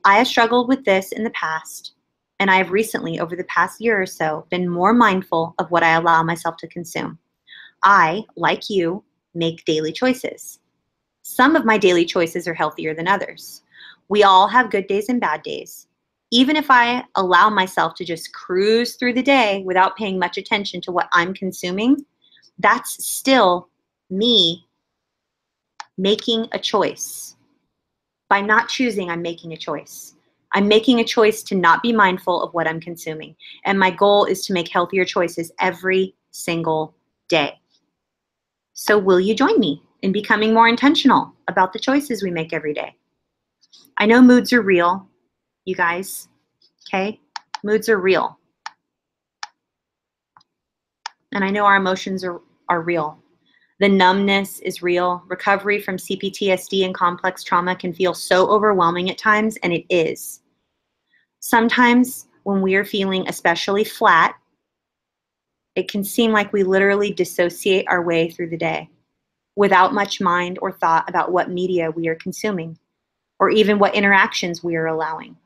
I have struggled with this in the past, and I have recently, over the past year or so, been more mindful of what I allow myself to consume. I, like you, make daily choices. Some of my daily choices are healthier than others. We all have good days and bad days. Even if I allow myself to just cruise through the day without paying much attention to what I'm consuming, that's still me making a choice. By not choosing, I'm making a choice. I'm making a choice to not be mindful of what I'm consuming. And my goal is to make healthier choices every single day. So will you join me in becoming more intentional about the choices we make every day? I know moods are real, you guys, okay? Moods are real. And I know our emotions are real. The numbness is real. Recovery from CPTSD and complex trauma can feel so overwhelming at times, and it is. Sometimes when we are feeling especially flat, it can seem like we literally dissociate our way through the day without much mind or thought about what media we are consuming or even what interactions we are allowing.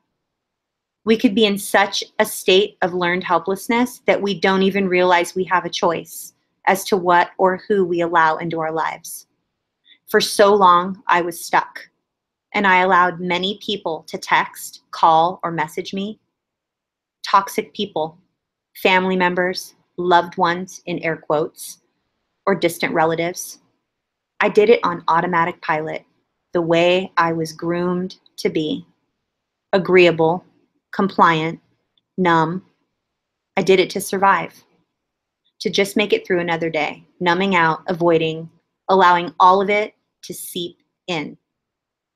We could be in such a state of learned helplessness that we don't even realize we have a choice as to what or who we allow into our lives. For so long, I was stuck, and I allowed many people to text, call, or message me. Toxic people, family members, loved ones in air quotes, or distant relatives. I did it on automatic pilot, the way I was groomed to be. Agreeable, compliant, numb. I did it to survive, to just make it through another day, numbing out, avoiding, allowing all of it to seep in.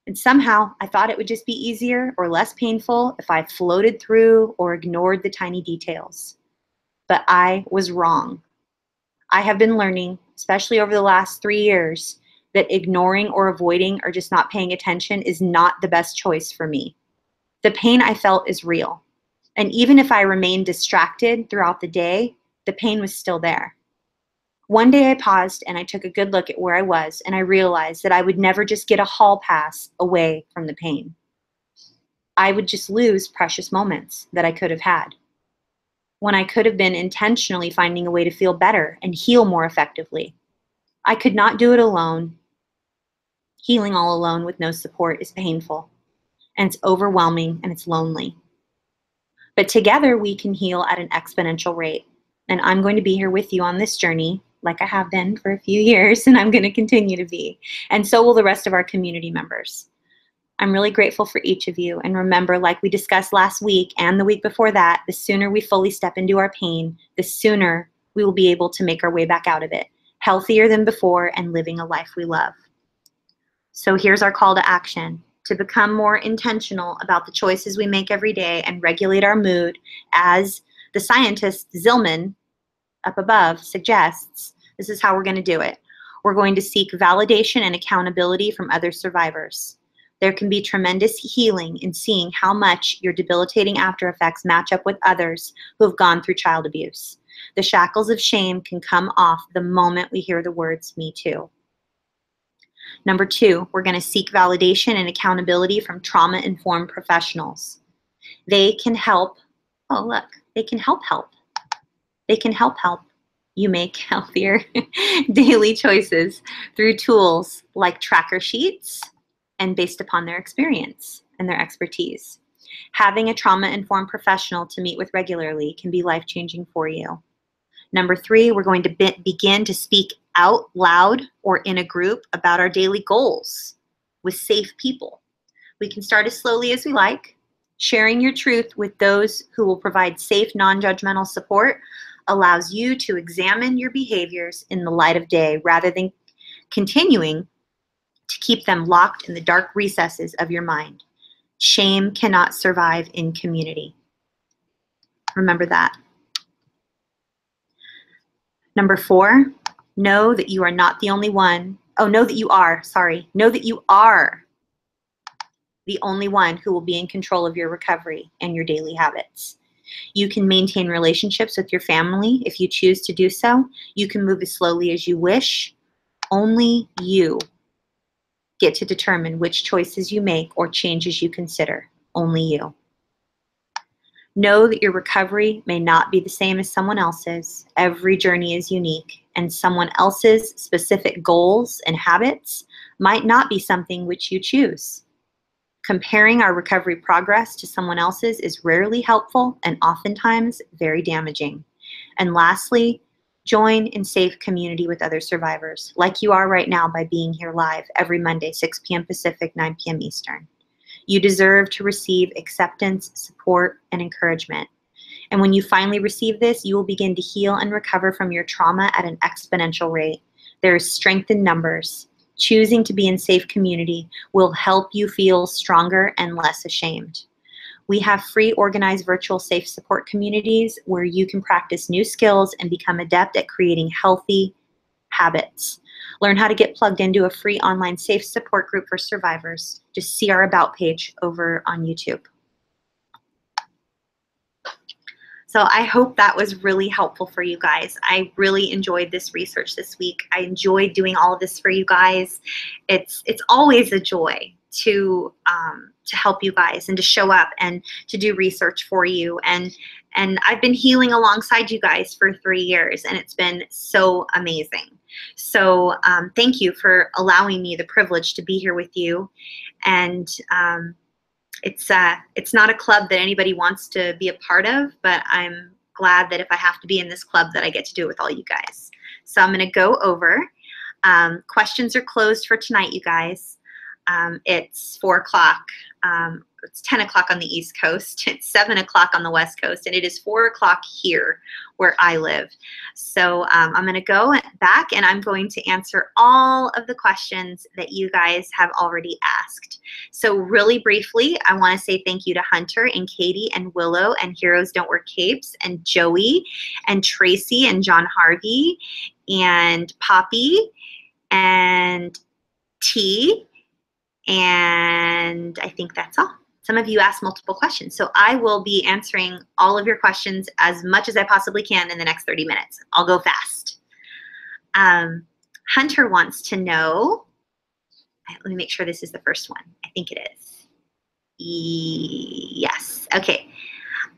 And somehow I thought it would just be easier or less painful if I floated through or ignored the tiny details. But I was wrong. I have been learning, especially over the last 3 years, that ignoring or avoiding or just not paying attention is not the best choice for me. The pain I felt is real. And even if I remained distracted throughout the day, the pain was still there. One day I paused and I took a good look at where I was, and I realized that I would never just get a hall pass away from the pain. I would just lose precious moments that I could have had, when I could have been intentionally finding a way to feel better and heal more effectively. I could not do it alone. Healing all alone with no support is painful, and it's overwhelming, and it's lonely. But together we can heal at an exponential rate. And I'm going to be here with you on this journey, like I have been for a few years, and I'm going to continue to be. And so will the rest of our community members. I'm really grateful for each of you. And remember, like we discussed last week and the week before that, the sooner we fully step into our pain, the sooner we will be able to make our way back out of it, healthier than before and living a life we love. So here's our call to action: to become more intentional about the choices we make every day and regulate our mood, as the scientist Zillman up above suggests. This is how we're going to do it. We're going to seek validation and accountability from other survivors. There can be tremendous healing in seeing how much your debilitating after effects match up with others who have gone through child abuse. The shackles of shame can come off the moment we hear the words, "Me too." Number 2, we're going to seek validation and accountability from trauma-informed professionals. They can help, they can help. They can help you make healthier daily choices through tools like tracker sheets and based upon their experience and their expertise. Having a trauma-informed professional to meet with regularly can be life-changing for you. Number 3, we're going to begin to speak out loud or in a group about our daily goals with safe people. We can start as slowly as we like. Sharing your truth with those who will provide safe, non-judgmental support allows you to examine your behaviors in the light of day rather than continuing to keep them locked in the dark recesses of your mind. Shame cannot survive in community. Remember that. Number 4, know that you are not the only one. Know that you are the only one who will be in control of your recovery and your daily habits. You can maintain relationships with your family if you choose to do so. You can move as slowly as you wish. Only you get to determine which choices you make or changes you consider. Only you. Know that your recovery may not be the same as someone else's. Every journey is unique, and someone else's specific goals and habits might not be something which you choose. Comparing our recovery progress to someone else's is rarely helpful and oftentimes very damaging. And lastly, join in safe community with other survivors, like you are right now by being here live every Monday, 6 p.m. Pacific, 9 p.m. Eastern. You deserve to receive acceptance, support, and encouragement. And when you finally receive this, you will begin to heal and recover from your trauma at an exponential rate. There is strength in numbers. Choosing to be in safe community will help you feel stronger and less ashamed. We have free organized virtual safe support communities where you can practice new skills and become adept at creating healthy habits. Learn how to get plugged into a free online safe support group for survivors. Just see our About page over on YouTube. So I hope that was really helpful for you guys. I really enjoyed this research this week. I enjoyed doing all of this for you guys. It's always a joy to help you guys and to show up and to do research for you. And I've been healing alongside you guys for 3 years, and it's been so amazing. So thank you for allowing me the privilege to be here with you. And it's not a club that anybody wants to be a part of, but I'm glad that if I have to be in this club that I get to do it with all you guys. So I'm going to go over. Questions are closed for tonight, you guys. It's 4 o'clock. It's 10 o'clock on the East Coast. It's 7 o'clock on the West Coast, and it is 4 o'clock here where I live. So I'm going to go back and I'm going to answer all of the questions that you guys have already asked. So really briefly, I want to say thank you to Hunter and Katie and Willow and Heroes Don't Wear Capes and Joey and Tracy and John Harvey and Poppy and T, and I think that's all. Some of you asked multiple questions, so I will be answering all of your questions as much as I possibly can in the next 30 minutes. I'll go fast. Hunter wants to know, let me make sure this is the first one. I think it is. Yes, okay.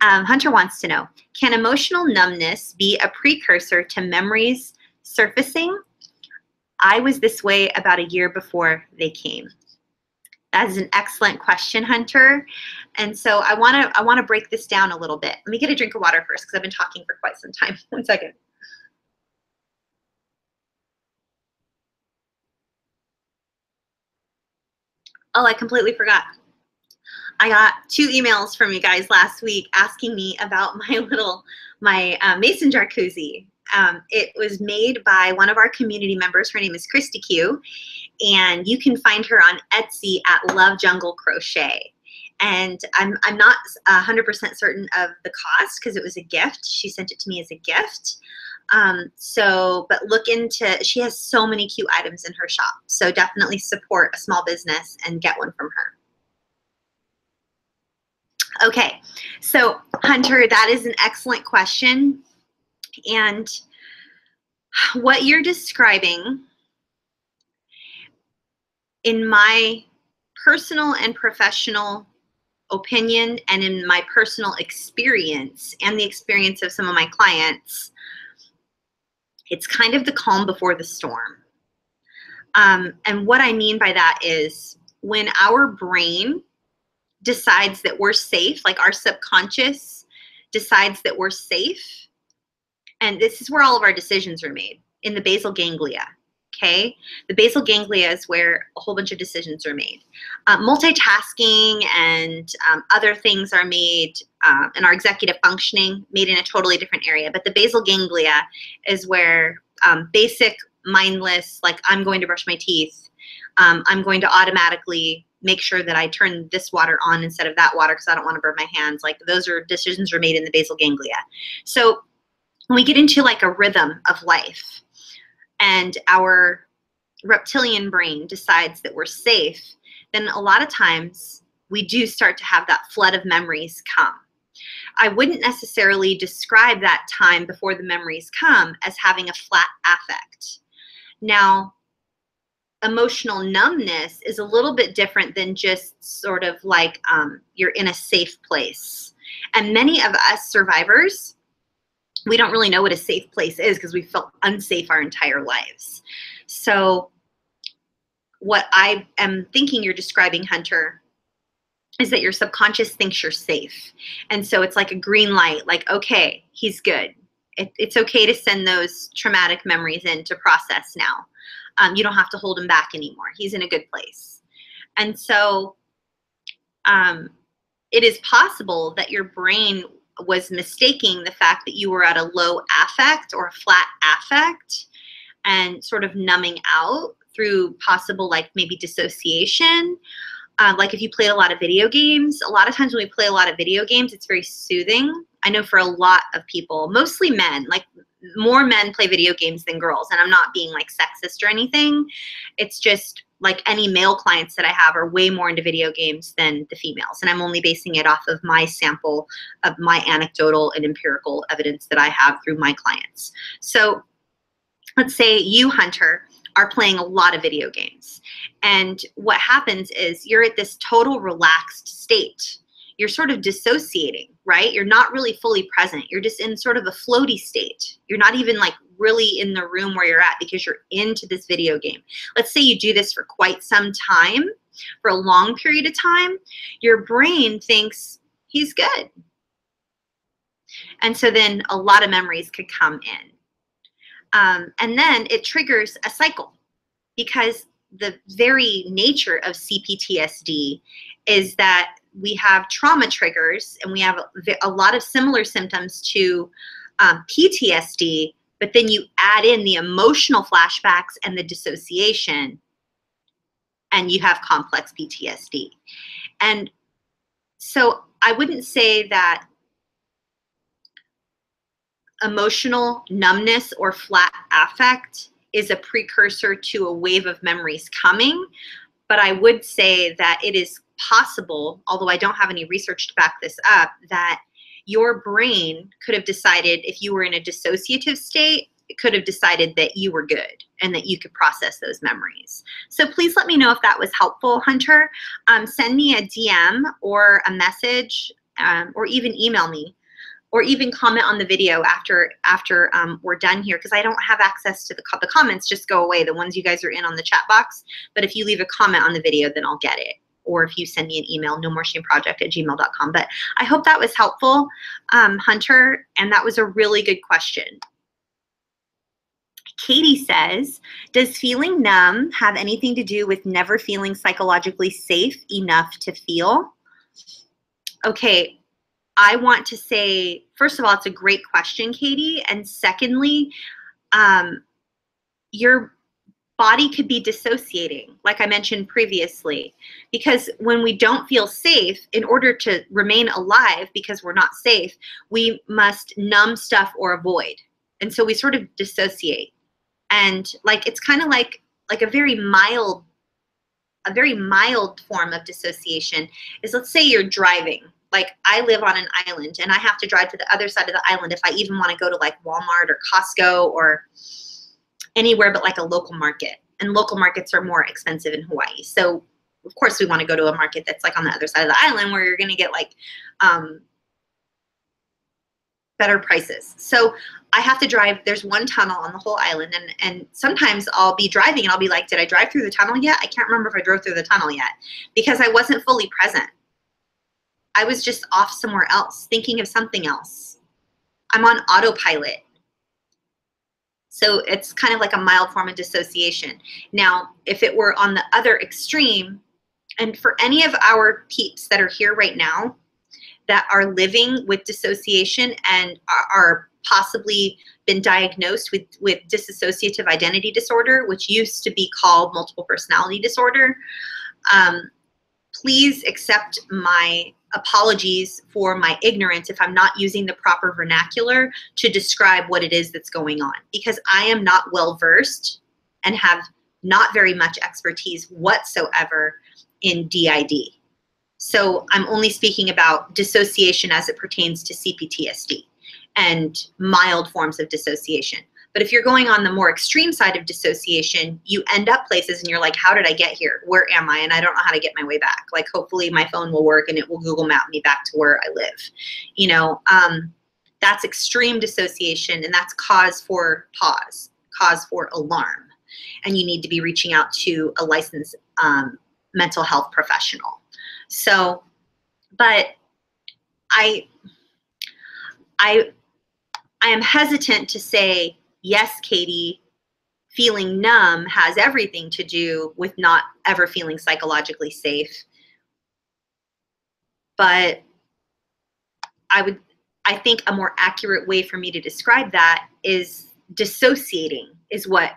Hunter wants to know, can emotional numbness be a precursor to memories surfacing? I was this way about a year before they came. That is an excellent question, Hunter. And so I want to break this down a little bit. Let me get a drink of water first because I've been talking for quite some time. 1 second. Oh, I completely forgot. I got 2 emails from you guys last week asking me about my mason jar koozie. It was made by one of our community members. Her name is Christy Q, and you can find her on Etsy at Love Jungle Crochet. And I'm not 100% certain of the cost because it was a gift. She sent it to me as a gift. But look into, she has so many cute items in her shop. So definitely support a small business and get one from her. Okay, so Hunter, that is an excellent question. And what you're describing, in my personal and professional opinion and in my personal experience and the experience of some of my clients, it's kind of the calm before the storm. And what I mean by that is when our brain decides that we're safe, like our subconscious decides that we're safe, and this is where all of our decisions are made, in the basal ganglia, okay? The basal ganglia is where a whole bunch of decisions are made. Multitasking and other things are made, and our executive functioning made in a totally different area, but the basal ganglia is where basic, mindless, like I'm going to brush my teeth, I'm going to automatically make sure that I turn this water on instead of that water because I don't want to burn my hands. Like those are decisions are made in the basal ganglia. So when we get into like a rhythm of life and our reptilian brain decides that we're safe, then a lot of times we do start to have that flood of memories come. I wouldn't necessarily describe that time before the memories come as having a flat affect. Now, emotional numbness is a little bit different than just sort of like you're in a safe place. And many of us survivors, we don't really know what a safe place is because we felt unsafe our entire lives. So what I am thinking you're describing, Hunter, is that your subconscious thinks you're safe. And so it's like a green light, like, okay, he's good. It's okay to send those traumatic memories in to process now. You don't have to hold him back anymore. He's in a good place. And so it is possible that your brain was mistaking the fact that you were at a low affect or a flat affect and sort of numbing out through possible like maybe dissociation. Like if you played a lot of video games, a lot of times when we play a lot of video games, it's very soothing. I know for a lot of people, mostly men, like more men play video games than girls. And I'm not being like sexist or anything. It's just like any male clients that I have are way more into video games than the females. And I'm only basing it off of my sample of my anecdotal and empirical evidence that I have through my clients. So let's say you, Hunter, are playing a lot of video games. And what happens is you're at this total relaxed state. You're sort of dissociating, right? You're not really fully present. You're just in sort of a floaty state. You're not even like really in the room where you're at because you're into this video game. Let's say you do this for quite some time, for a long period of time. Your brain thinks he's good. And so then a lot of memories could come in. And then it triggers a cycle because the very nature of CPTSD is that we have trauma triggers and we have a lot of similar symptoms to PTSD, but then you add in the emotional flashbacks and the dissociation and you have complex PTSD. And so I wouldn't say that emotional numbness or flat affect is a precursor to a wave of memories coming, but I would say that it is possible, although I don't have any research to back this up, that your brain could have decided if you were in a dissociative state, it could have decided that you were good and that you could process those memories. So please let me know if that was helpful, Hunter. Send me a DM or a message or even email me. Or even comment on the video after we're done here, because I don't have access to the comments. Just go away, the ones you guys are in on the chat box. But if you leave a comment on the video, then I'll get it. Or if you send me an email, nomoreshameproject@gmail.com. But I hope that was helpful, Hunter, and that was a really good question. Katie says, does feeling numb have anything to do with never feeling psychologically safe enough to feel? Okay. I want to say, first of all, it's a great question, Katie. And secondly, your body could be dissociating, like I mentioned previously, because when we don't feel safe, in order to remain alive because we're not safe, we must numb stuff or avoid. And so we sort of dissociate. And like it's kind of like a very mild form of dissociation is, let's say you're driving. Like I live on an island and I have to drive to the other side of the island if I even want to go to like Walmart or Costco or anywhere but like a local market. And local markets are more expensive in Hawaii. So of course we want to go to a market that's like on the other side of the island where you're going to get like better prices. So I have to drive, there's one tunnel on the whole island, and sometimes I'll be driving and I'll be like, did I drive through the tunnel yet? I can't remember if I drove through the tunnel yet because I wasn't fully present. I was just off somewhere else, thinking of something else. I'm on autopilot. So it's kind of like a mild form of dissociation. Now, if it were on the other extreme, and for any of our peeps that are here right now that are living with dissociation and are possibly been diagnosed with dissociative identity disorder, which used to be called multiple personality disorder, please accept my apologies for my ignorance if I'm not using the proper vernacular to describe what it is that's going on, because I am not well versed and have not very much expertise whatsoever in DID. So I'm only speaking about dissociation as it pertains to CPTSD and mild forms of dissociation. But if you're going on the more extreme side of dissociation, you end up places and you're like, how did I get here? Where am I? And I don't know how to get my way back. Like, hopefully my phone will work and it will Google map me back to where I live. You know, That's extreme dissociation, and that's cause for pause, cause for alarm. And you need to be reaching out to a licensed mental health professional. So, but I am hesitant to say, yes, Katie, feeling numb has everything to do with not ever feeling psychologically safe. But I think a more accurate way for me to describe that is dissociating is what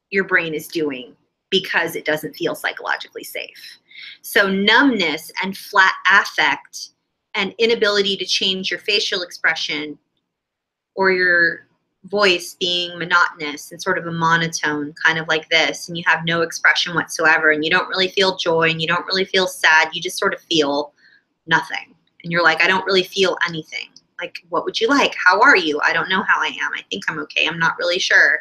your brain is doing because it doesn't feel psychologically safe. So numbness and flat affect and inability to change your facial expression or your voice being monotonous and sort of a monotone, kind of like this, and you have no expression whatsoever, and you don't really feel joy and you don't really feel sad, you just sort of feel nothing. And you're like, I don't really feel anything. Like, what would you like? How are you? I don't know how I am. I think I'm okay. I'm not really sure.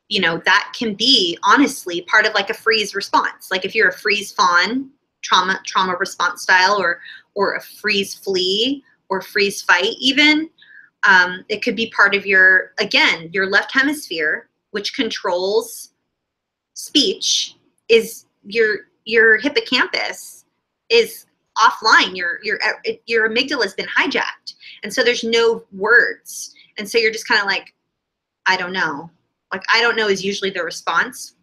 You know, that can be honestly part of like a freeze response. Like if you're a freeze fawn, trauma response style, or a freeze flee or freeze fight even, it could be part of your, again, your left hemisphere, which controls speech, is your hippocampus is offline. Your amygdala has been hijacked. And so there's no words. And so you're just kind of like, I don't know. Like, I don't know is usually the response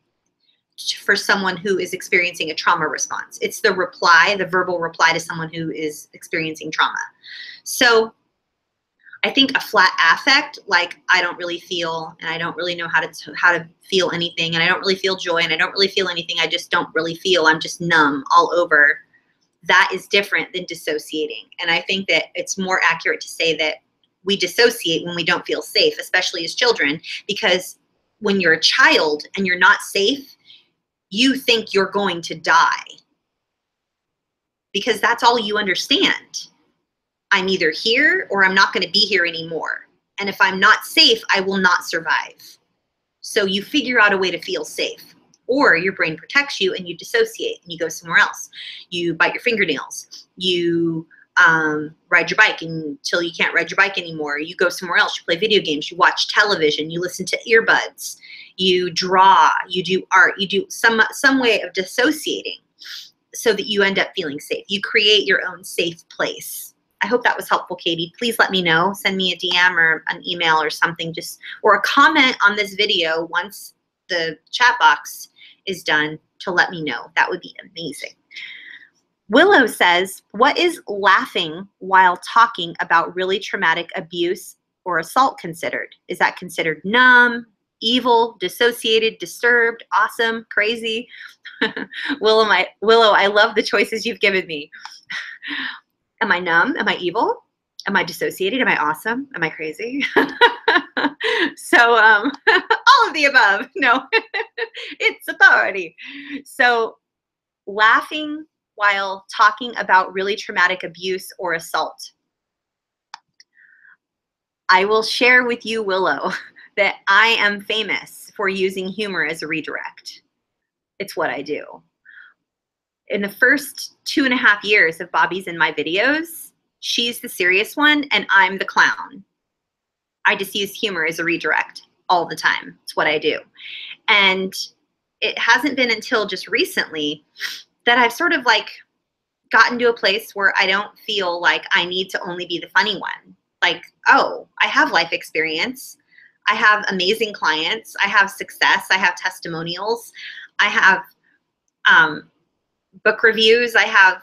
for someone who is experiencing a trauma response. It's the reply, the verbal reply to someone who is experiencing trauma. So I think a flat affect, like I don't really feel, and I don't really know how to feel anything, and I don't really feel joy, and I don't really feel anything. I just don't really feel. I'm just numb all over. That is different than dissociating. And I think that it's more accurate to say that we dissociate when we don't feel safe, especially as children, because when you're a child and you're not safe, you think you're going to die because that's all you understand. I'm either here or I'm not going to be here anymore. And if I'm not safe, I will not survive. So you figure out a way to feel safe, or your brain protects you and you dissociate and you go somewhere else. You bite your fingernails. You ride your bike until you can't ride your bike anymore. You go somewhere else. You play video games. You watch television. You listen to earbuds. You draw. You do art. You do some way of dissociating so that you end up feeling safe. You create your own safe place. I hope that was helpful, Katie. Please let me know. Send me a DM or an email or something, or a comment on this video once the chat box is done to let me know. That would be amazing. Willow says, what is laughing while talking about really traumatic abuse or assault considered? Is that considered numb, evil, dissociated, disturbed, awesome, crazy? Willow, I love the choices you've given me. Am I numb? Am I evil? Am I dissociated? Am I awesome? Am I crazy? So all of the above. No, it's a party. So laughing while talking about really traumatic abuse or assault. I will share with you, Willow, that I am famous for using humor as a redirect. It's what I do. In the first 2.5 years of Bobby's in my videos, she's the serious one and I'm the clown. I just use humor as a redirect all the time. It's what I do. And it hasn't been until just recently that I've sort of like gotten to a place where I don't feel like I need to only be the funny one. Like, oh, I have life experience. I have amazing clients. I have success. I have testimonials. I have book reviews. I have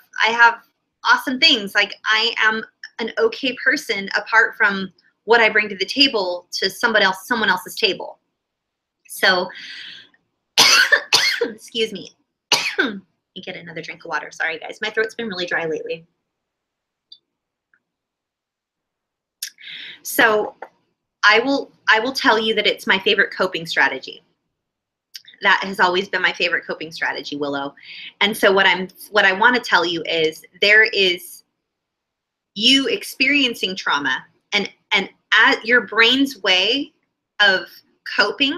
awesome things. Like, I am an okay person apart from what I bring to the table to someone else's table. So, excuse me. Let me get another drink of water. Sorry, guys. My throat's been really dry lately. So I will tell you that it's my favorite coping strategy. That has always been my favorite coping strategy, Willow. And so what I want to tell you is there is you experiencing trauma and at your brain's way of coping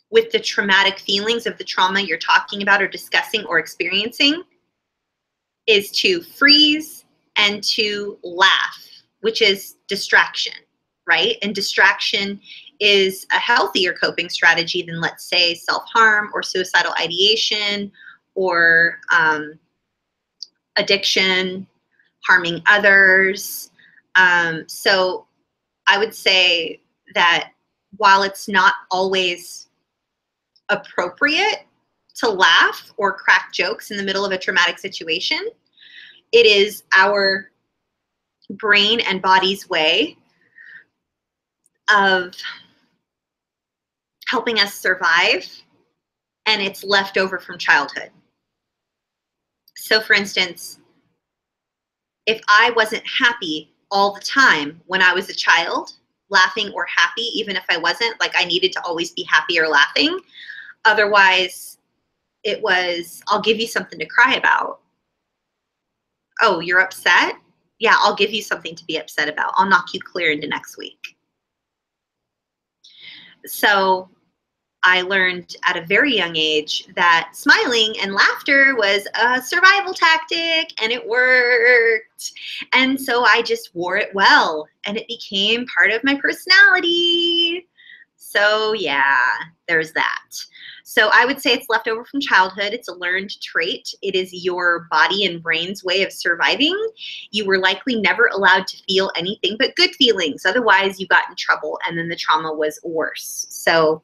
with the traumatic feelings of the trauma you're talking about or discussing or experiencing is to freeze and to laugh which is distraction, right? And distraction is a healthier coping strategy than, let's say, self-harm or suicidal ideation or addiction, harming others. So I would say that while it's not always appropriate to laugh or crack jokes in the middle of a traumatic situation, it is our brain and body's way of helping us survive, and it's left over from childhood. So for instance, if I wasn't happy all the time when I was a child, laughing or happy, even if I wasn't, like I needed to always be happy or laughing, otherwise it was, I'll give you something to cry about. Oh, you're upset? Yeah, I'll give you something to be upset about. I'll knock you clear into next week. So I learned at a very young age that smiling and laughter was a survival tactic, and it worked. And so I just wore it well, and it became part of my personality. So yeah, there's that. So I would say it's left over from childhood. It's a learned trait. It is your body and brain's way of surviving. You were likely never allowed to feel anything but good feelings. Otherwise, you got in trouble, and then the trauma was worse. So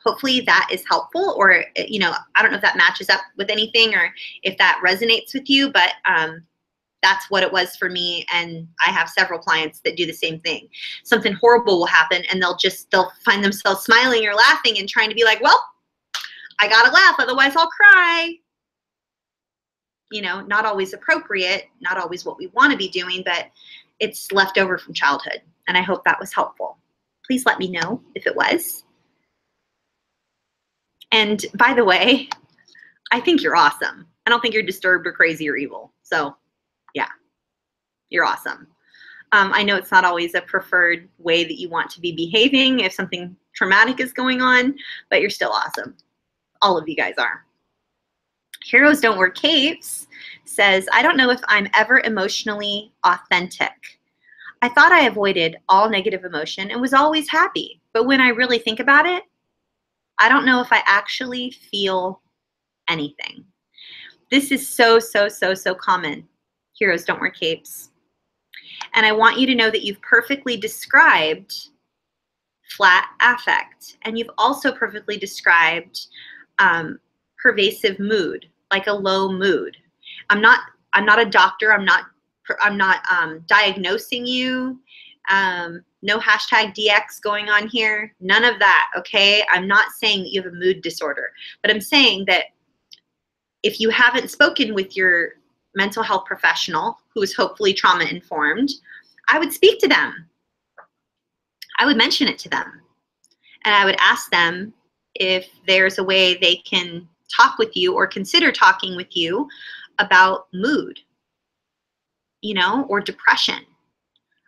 hopefully that is helpful, or, you know, I don't know if that matches up with anything or if that resonates with you, but that's what it was for me. And I have several clients that do the same thing. Something horrible will happen, and they'll find themselves smiling or laughing and trying to be like, well, I gotta laugh, otherwise I'll cry. You know, not always appropriate, not always what we want to be doing, but it's left over from childhood. And I hope that was helpful. Please let me know if it was. And by the way, I think you're awesome. I don't think you're disturbed or crazy or evil. So yeah, you're awesome. I know it's not always a preferred way that you want to be behaving if something traumatic is going on, but you're still awesome. All of you guys are. Heroes Don't Wear Capes says, I don't know if I'm ever emotionally authentic. I thought I avoided all negative emotion and was always happy. But when I really think about it, I don't know if I actually feel anything. This is so common. Heroes don't wear capes. And I want you to know that you've perfectly described flat affect, and you've also perfectly described pervasive mood, like a low mood. I'm not a doctor. I'm not diagnosing you. No hashtag DX going on here. None of that, okay? I'm not saying that you have a mood disorder, but I'm saying that if you haven't spoken with your mental health professional, who is hopefully trauma informed, I would speak to them. I would mention it to them. And I would ask them if there's a way they can talk with you or consider talking with you about mood, you know, or depression.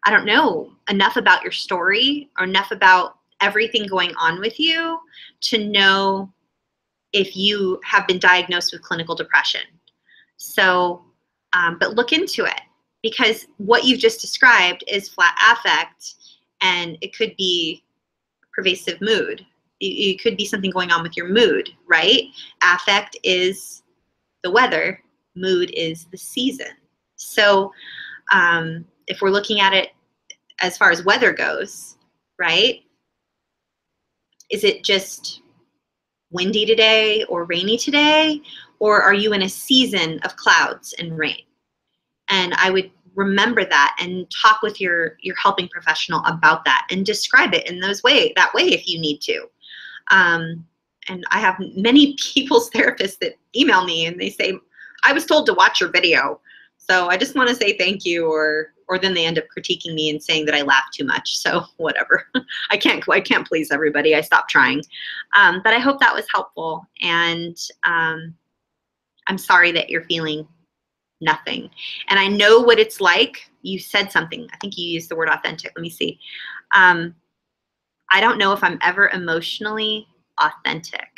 I don't know enough about your story or enough about everything going on with you to know if you have been diagnosed with clinical depression. So, but look into it, because what you've just described is flat affect, and it could be pervasive mood. It could be something going on with your mood, right? Affect is the weather, mood is the season. So if we're looking at it as far as weather goes, right? Is it just windy today or rainy today? Or are you in a season of clouds and rain? And I would remember that and talk with your helping professional about that and describe it in that way if you need to. And I have many people's therapists that email me and they say, I was told to watch your video, so I just want to say thank you, or then they end up critiquing me and saying that I laugh too much. So whatever. I can't please everybody. I stopped trying. But I hope that was helpful. And I'm sorry that you're feeling nothing. And I know what it's like. You said something. I think you used the word authentic. Let me see. I don't know if I'm ever emotionally authentic.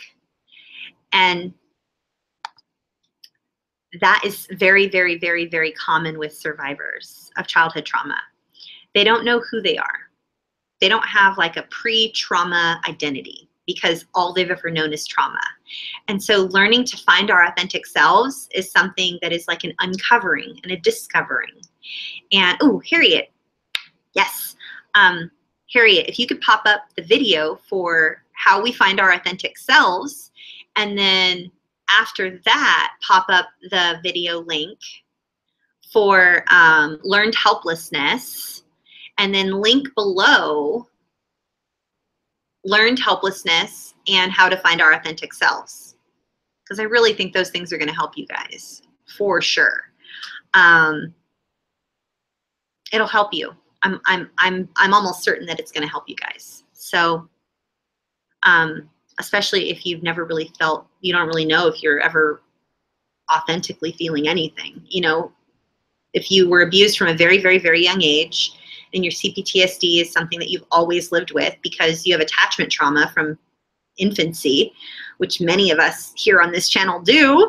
And that is very, very, very, very common with survivors of childhood trauma. They don't know who they are. They don't have like a pre-trauma identity because all they've ever known is trauma. And so learning to find our authentic selves is something that is like an uncovering and a discovering. And, oh, Harriet, yes. Harriet, if you could pop up the video for how we find our authentic selves, and then after that, pop up the video link for learned helplessness, and then link below learned helplessness and how to find our authentic selves. Because I really think those things are going to help you guys for sure. It'll help you. I'm almost certain that it's going to help you guys. So, especially if you've never really felt, you don't really know if you're ever authentically feeling anything. You know, if you were abused from a very, very, very young age, and your CPTSD is something that you've always lived with because you have attachment trauma from infancy, which many of us here on this channel do,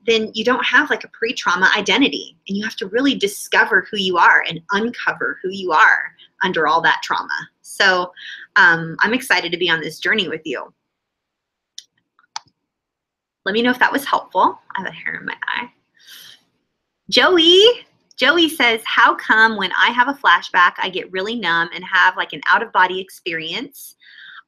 then you don't have like a pre-trauma identity, and you have to really discover who you are and uncover who you are under all that trauma. So I'm excited to be on this journey with you. Let me know if that was helpful. I have a hair in my eye. Joey says, how come when I have a flashback, I get really numb and have like an out-of-body experience?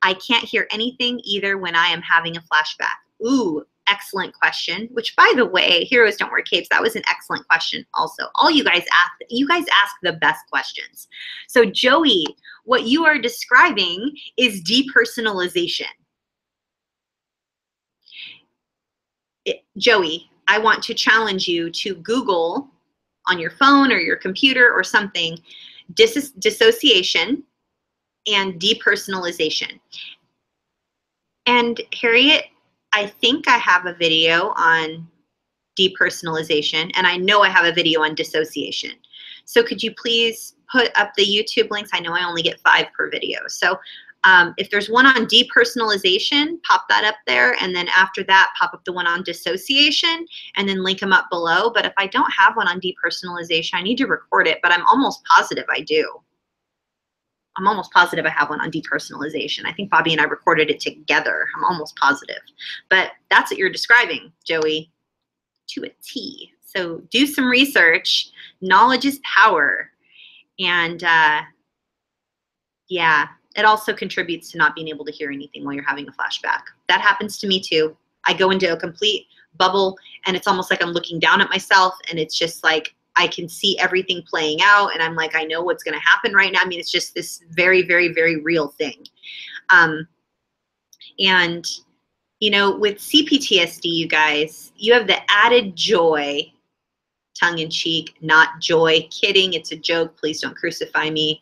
I can't hear anything either when I am having a flashback. Ooh, excellent question. Which, by the way, Heroes Don't Wear Capes, that was an excellent question also. All you guys ask the best questions. So Joey, what you are describing is depersonalization. Joey, I want to challenge you to Google on your phone or your computer or something, dissociation and depersonalization. And Harriet, I think I have a video on depersonalization, and I know I have a video on dissociation. So could you please put up the YouTube links? I know I only get 5 per video. So if there's one on depersonalization, pop that up there, and then after that, pop up the one on dissociation, and then link them up below. But if I don't have one on depersonalization, I need to record it, but I'm almost positive I do. I'm almost positive I have one on depersonalization. I think Bobby and I recorded it together. I'm almost positive. But that's what you're describing, Joey, to a T. So do some research. Knowledge is power. And yeah, it also contributes to not being able to hear anything while you're having a flashback. That happens to me too. I go into a complete bubble, and it's almost like I'm looking down at myself, and it's just like I can see everything playing out, and I'm like, I know what's going to happen right now. I mean, it's just this very, very, very real thing. And, you know, with CPTSD, you guys, you have the added joy, tongue in cheek, not joy, kidding, it's a joke, please don't crucify me,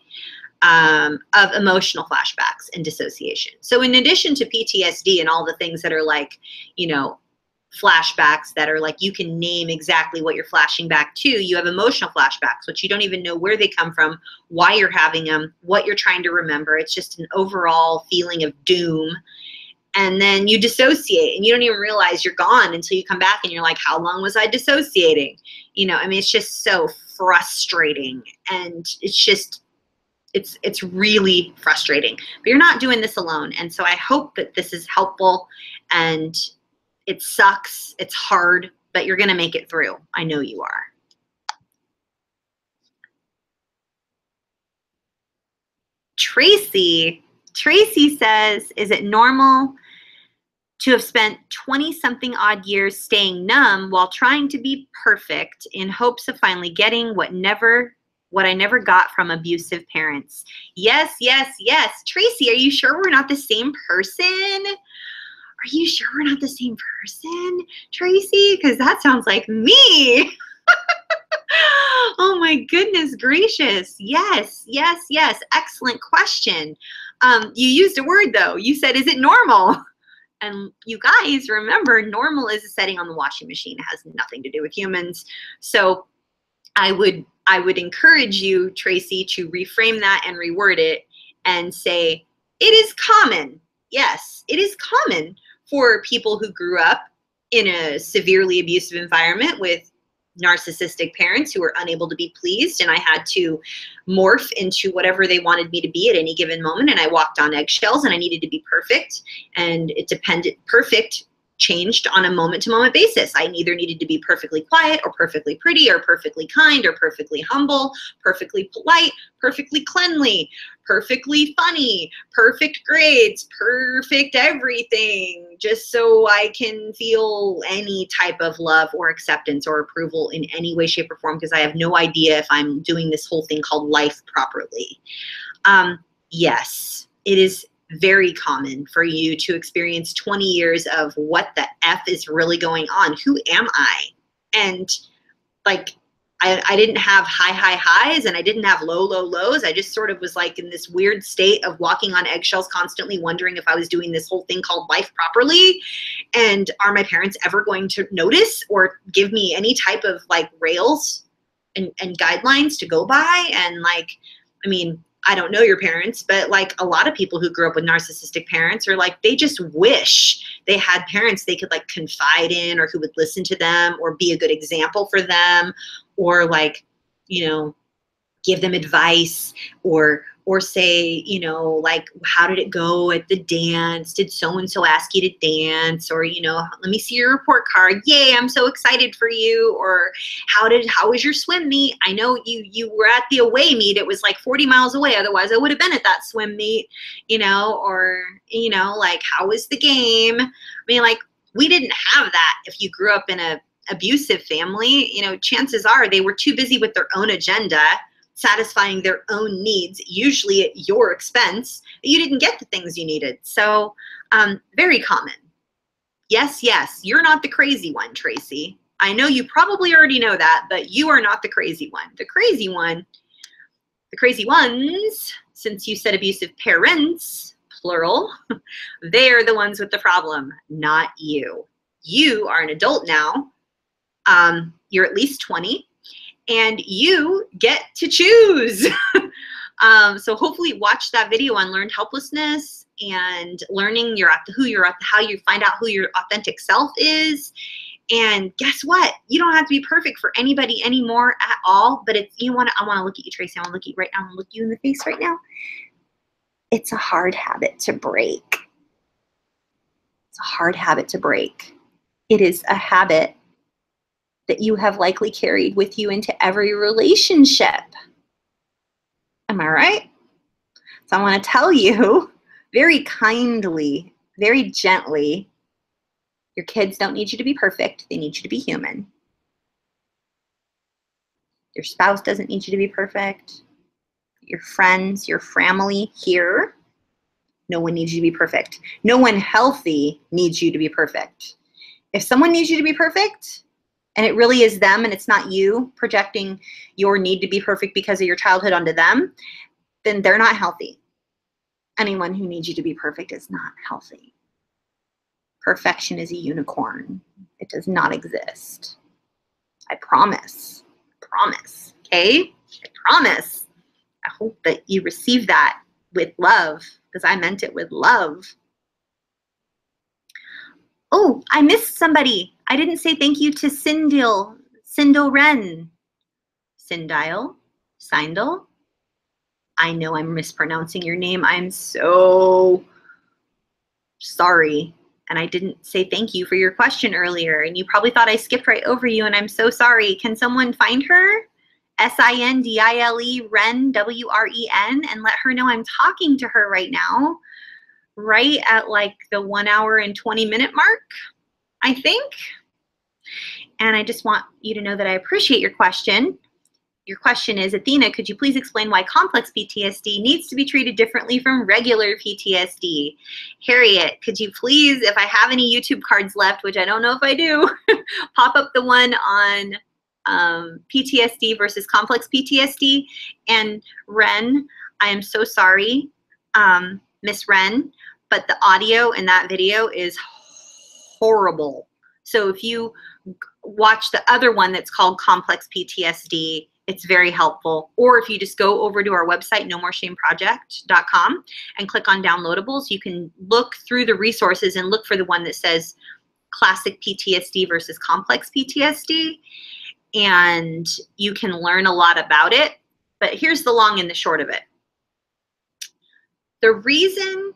of emotional flashbacks and dissociation. So in addition to PTSD and all the things that are like, you know, flashbacks that are like you can name exactly what you're flashing back to, you have emotional flashbacks, which you don't even know where they come from, why you're having them, what you're trying to remember. It's just an overall feeling of doom. And then you dissociate, and you don't even realize you're gone until you come back and you're like, how long was I dissociating? You know, I mean, it's just so frustrating, and it's just, it's really frustrating. But you're not doing this alone. And so I hope that this is helpful, and it sucks, it's hard, but you're gonna make it through. I know you are. Tracy says, is it normal to have spent 20-something odd years staying numb while trying to be perfect in hopes of finally getting what I never got from abusive parents? Yes, yes, yes. Tracy, are you sure we're not the same person? Are you sure we're not the same person, Tracy? Because that sounds like me. Oh my goodness gracious. Yes, yes, yes. Excellent question. You used a word though. You said, is it normal? And you guys remember, normal is a setting on the washing machine. It has nothing to do with humans. So I would encourage you, Tracy, to reframe that and reword it and say, it is common. Yes, it is common for people who grew up in a severely abusive environment with narcissistic parents who were unable to be pleased, and I had to morph into whatever they wanted me to be at any given moment, and I walked on eggshells, and I needed to be perfect, and it depended, perfect changed on a moment-to-moment basis. I either needed to be perfectly quiet or perfectly pretty or perfectly kind or perfectly humble, perfectly polite, perfectly cleanly, perfectly funny, perfect grades, perfect everything, just so I can feel any type of love or acceptance or approval in any way, shape, or form, because I have no idea if I'm doing this whole thing called life properly. Yes, it is very common for you to experience 20 years of what the F is really going on? Who am I? And like, I didn't have high highs and I didn't have low lows. I just sort of was like in this weird state of walking on eggshells, constantly wondering if I was doing this whole thing called life properly. And are my parents ever going to notice or give me any type of like rails and guidelines to go by? And like, I mean, I don't know your parents, but like a lot of people who grew up with narcissistic parents are like, they just wish they had parents they could like confide in, or who would listen to them or be a good example for them, or like, you know, give them advice, or say, you know, like, how did it go at the dance? Did so-and-so ask you to dance? Or, you know, let me see your report card. Yay, I'm so excited for you. Or how was your swim meet? I know you were at the away meet. It was like 40 miles away. Otherwise I would have been at that swim meet, you know, or, you know, like, how was the game? I mean, like, we didn't have that. If you grew up in a abusive family, you know, chances are they were too busy with their own agenda, satisfying their own needs, usually at your expense. You didn't get the things you needed. So very common. Yes, you're not the crazy one, Tracy. I know you probably already know that, but you are not the crazy one. The crazy ones, since you said abusive parents, plural, they're the ones with the problem, not you. You are an adult now. You're at least 20. And you get to choose. So hopefully watch that video on learned helplessness and learning how you find out who your authentic self is. And guess what? You don't have to be perfect for anybody anymore at all. But if you want to, I want to look at you, Tracy. I want to look at you right now. I want to look you in the face right now. It's a hard habit to break. It's a hard habit to break. It is a habit that you have likely carried with you into every relationship. Am I right? So I want to tell you very kindly, very gently, your kids don't need you to be perfect. They need you to be human. Your spouse doesn't need you to be perfect. Your friends, your family here, no one needs you to be perfect. No one healthy needs you to be perfect. If someone needs you to be perfect, and it really is them and it's not you projecting your need to be perfect because of your childhood onto them, then they're not healthy. Anyone who needs you to be perfect is not healthy. Perfection is a unicorn. It does not exist. I promise. Promise. Okay? I promise. I hope that you receive that with love, because I meant it with love. Oh, I missed somebody. I didn't say thank you to Sindil Ren. Sindile? Sindel? I know I'm mispronouncing your name. I'm so sorry. And I didn't say thank you for your question earlier. And you probably thought I skipped right over you, and I'm so sorry. Can someone find her? Sindile Ren, W-R-E-N, and let her know I'm talking to her right now, right at like the 1 hour and 20-minute mark, I think. And I just want you to know that I appreciate your question. Your question is, Athena, could you please explain why complex PTSD needs to be treated differently from regular PTSD? Harriet, could you please, if I have any YouTube cards left, which I don't know if I do, pop up the one on PTSD versus complex PTSD? And Ren, I am so sorry, Miss Ren, but the audio in that video is horrible. So if you watch the other one that's called complex PTSD, it's very helpful. Or if you just go over to our website, nomoreshameproject.com, and click on downloadables, you can look through the resources and look for the one that says classic PTSD versus complex PTSD, and you can learn a lot about it. But here's the long and the short of it. The reason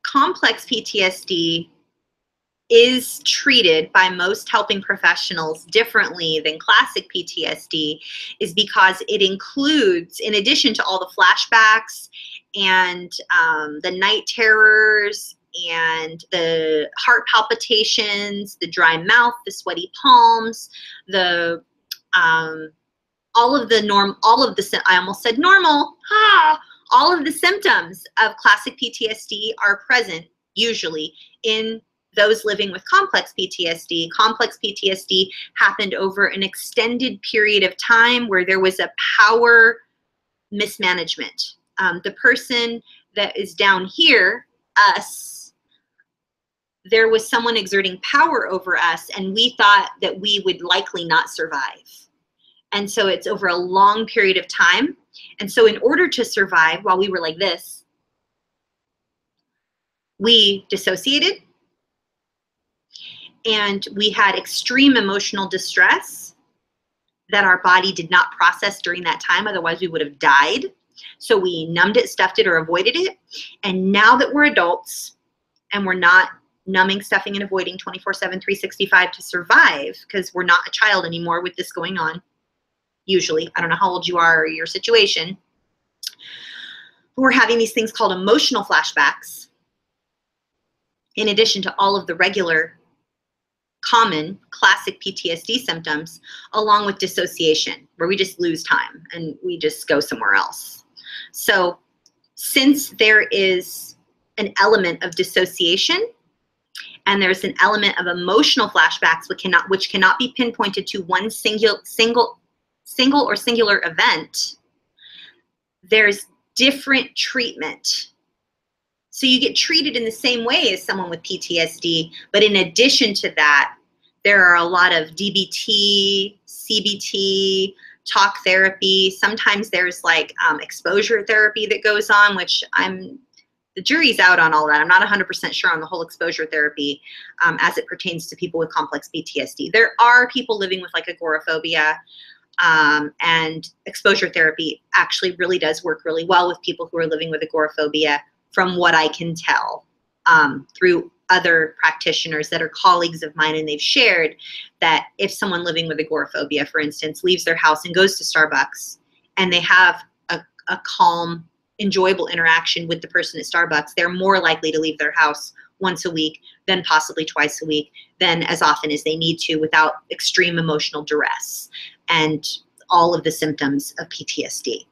complex PTSD is treated by most helping professionals differently than classic PTSD is because it includes, in addition to all the flashbacks and the night terrors and the heart palpitations, the dry mouth, the sweaty palms, the all of the I almost said normal, all of the symptoms of classic PTSD are present usually in those living with complex PTSD. Complex PTSD happened over an extended period of time where there was a power mismanagement. The person that is down here, us, there was someone exerting power over us, and we thought that we would likely not survive. And so it's over a long period of time. And so in order to survive while we were like this, we dissociated, and we had extreme emotional distress that our body did not process during that time. Otherwise, we would have died. So we numbed it, stuffed it, or avoided it. And now that we're adults and we're not numbing, stuffing, and avoiding 24/7, 365 to survive, because we're not a child anymore with this going on, usually. I don't know how old you are or your situation. We're having these things called emotional flashbacks, in addition to all of the regular common classic PTSD symptoms, along with dissociation, where we just lose time and we just go somewhere else. So since there is an element of dissociation and there's an element of emotional flashbacks which cannot be pinpointed to one single or singular event, there's different treatment. So you get treated in the same way as someone with PTSD, but in addition to that, there are a lot of DBT, CBT, talk therapy. Sometimes there's like exposure therapy that goes on, which the jury's out on all that. I'm not 100% sure on the whole exposure therapy as it pertains to people with complex PTSD. There are people living with like agoraphobia, and exposure therapy actually really does work really well with people who are living with agoraphobia, from what I can tell, through other practitioners that are colleagues of mine, and they've shared that if someone living with agoraphobia, for instance, leaves their house and goes to Starbucks and they have a calm, enjoyable interaction with the person at Starbucks, they're more likely to leave their house once a week than possibly twice a week, than as often as they need to without extreme emotional duress and all of the symptoms of PTSD.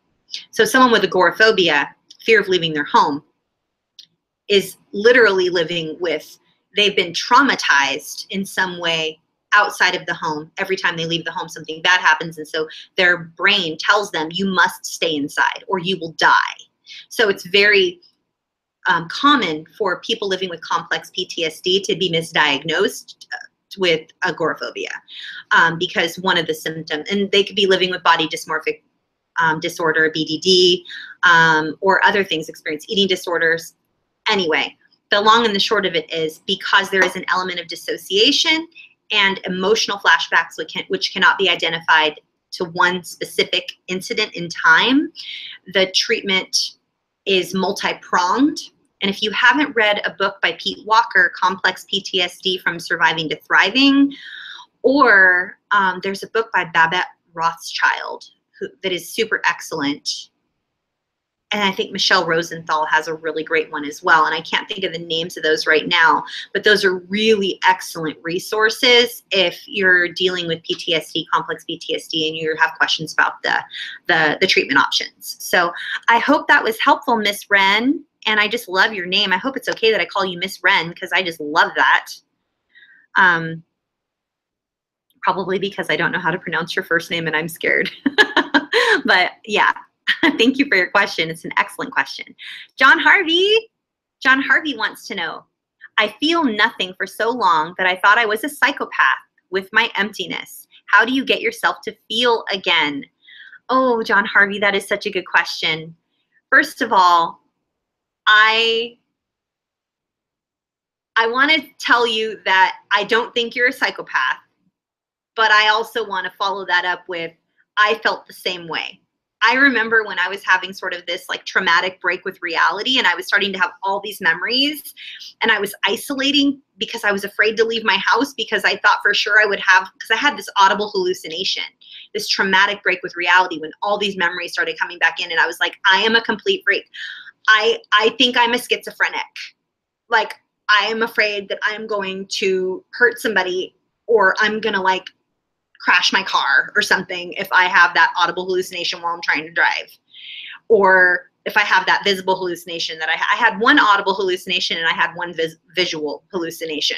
So someone with agoraphobia, fear of leaving their home, is literally living with, they've been traumatized in some way outside of the home. Every time they leave the home, something bad happens, and so their brain tells them, you must stay inside or you will die. So it's very common for people living with complex PTSD to be misdiagnosed with agoraphobia because one of the symptoms, and they could be living with body dysmorphic disorder, BDD, or other things, experience eating disorders. Anyway, the long and the short of it is, because there is an element of dissociation and emotional flashbacks which cannot be identified to one specific incident in time, the treatment is multi-pronged. And if you haven't read a book by Pete Walker, Complex PTSD from Surviving to Thriving, or there's a book by Babette Rothschild that is super excellent. And I think Michelle Rosenthal has a really great one as well. And I can't think of the names of those right now, but those are really excellent resources if you're dealing with PTSD, complex PTSD, and you have questions about the treatment options. So I hope that was helpful, Miss Wren. And I just love your name. I hope it's okay that I call you Miss Wren, because I just love that. Probably because I don't know how to pronounce your first name and I'm scared. But yeah. Thank you for your question. It's an excellent question. John Harvey wants to know, I feel nothing for so long that I thought I was a psychopath with my emptiness. How do you get yourself to feel again? Oh, John Harvey, that is such a good question. First of all, I I want to tell you that I don't think you're a psychopath, but I also want to follow that up with, I felt the same way. I remember when I was having sort of this like traumatic break with reality, and I was starting to have all these memories, and I was isolating because I was afraid to leave my house because I thought for sure I would have, because I had this audible hallucination, this traumatic break with reality when all these memories started coming back in, and I was like, I am a complete freak. I think I'm a schizophrenic. Like, I am afraid that I'm going to hurt somebody, or I'm gonna like crash my car or something if I have that audible hallucination while I'm trying to drive. Or if I have that visible hallucination that I had one audible hallucination and I had one visual hallucination.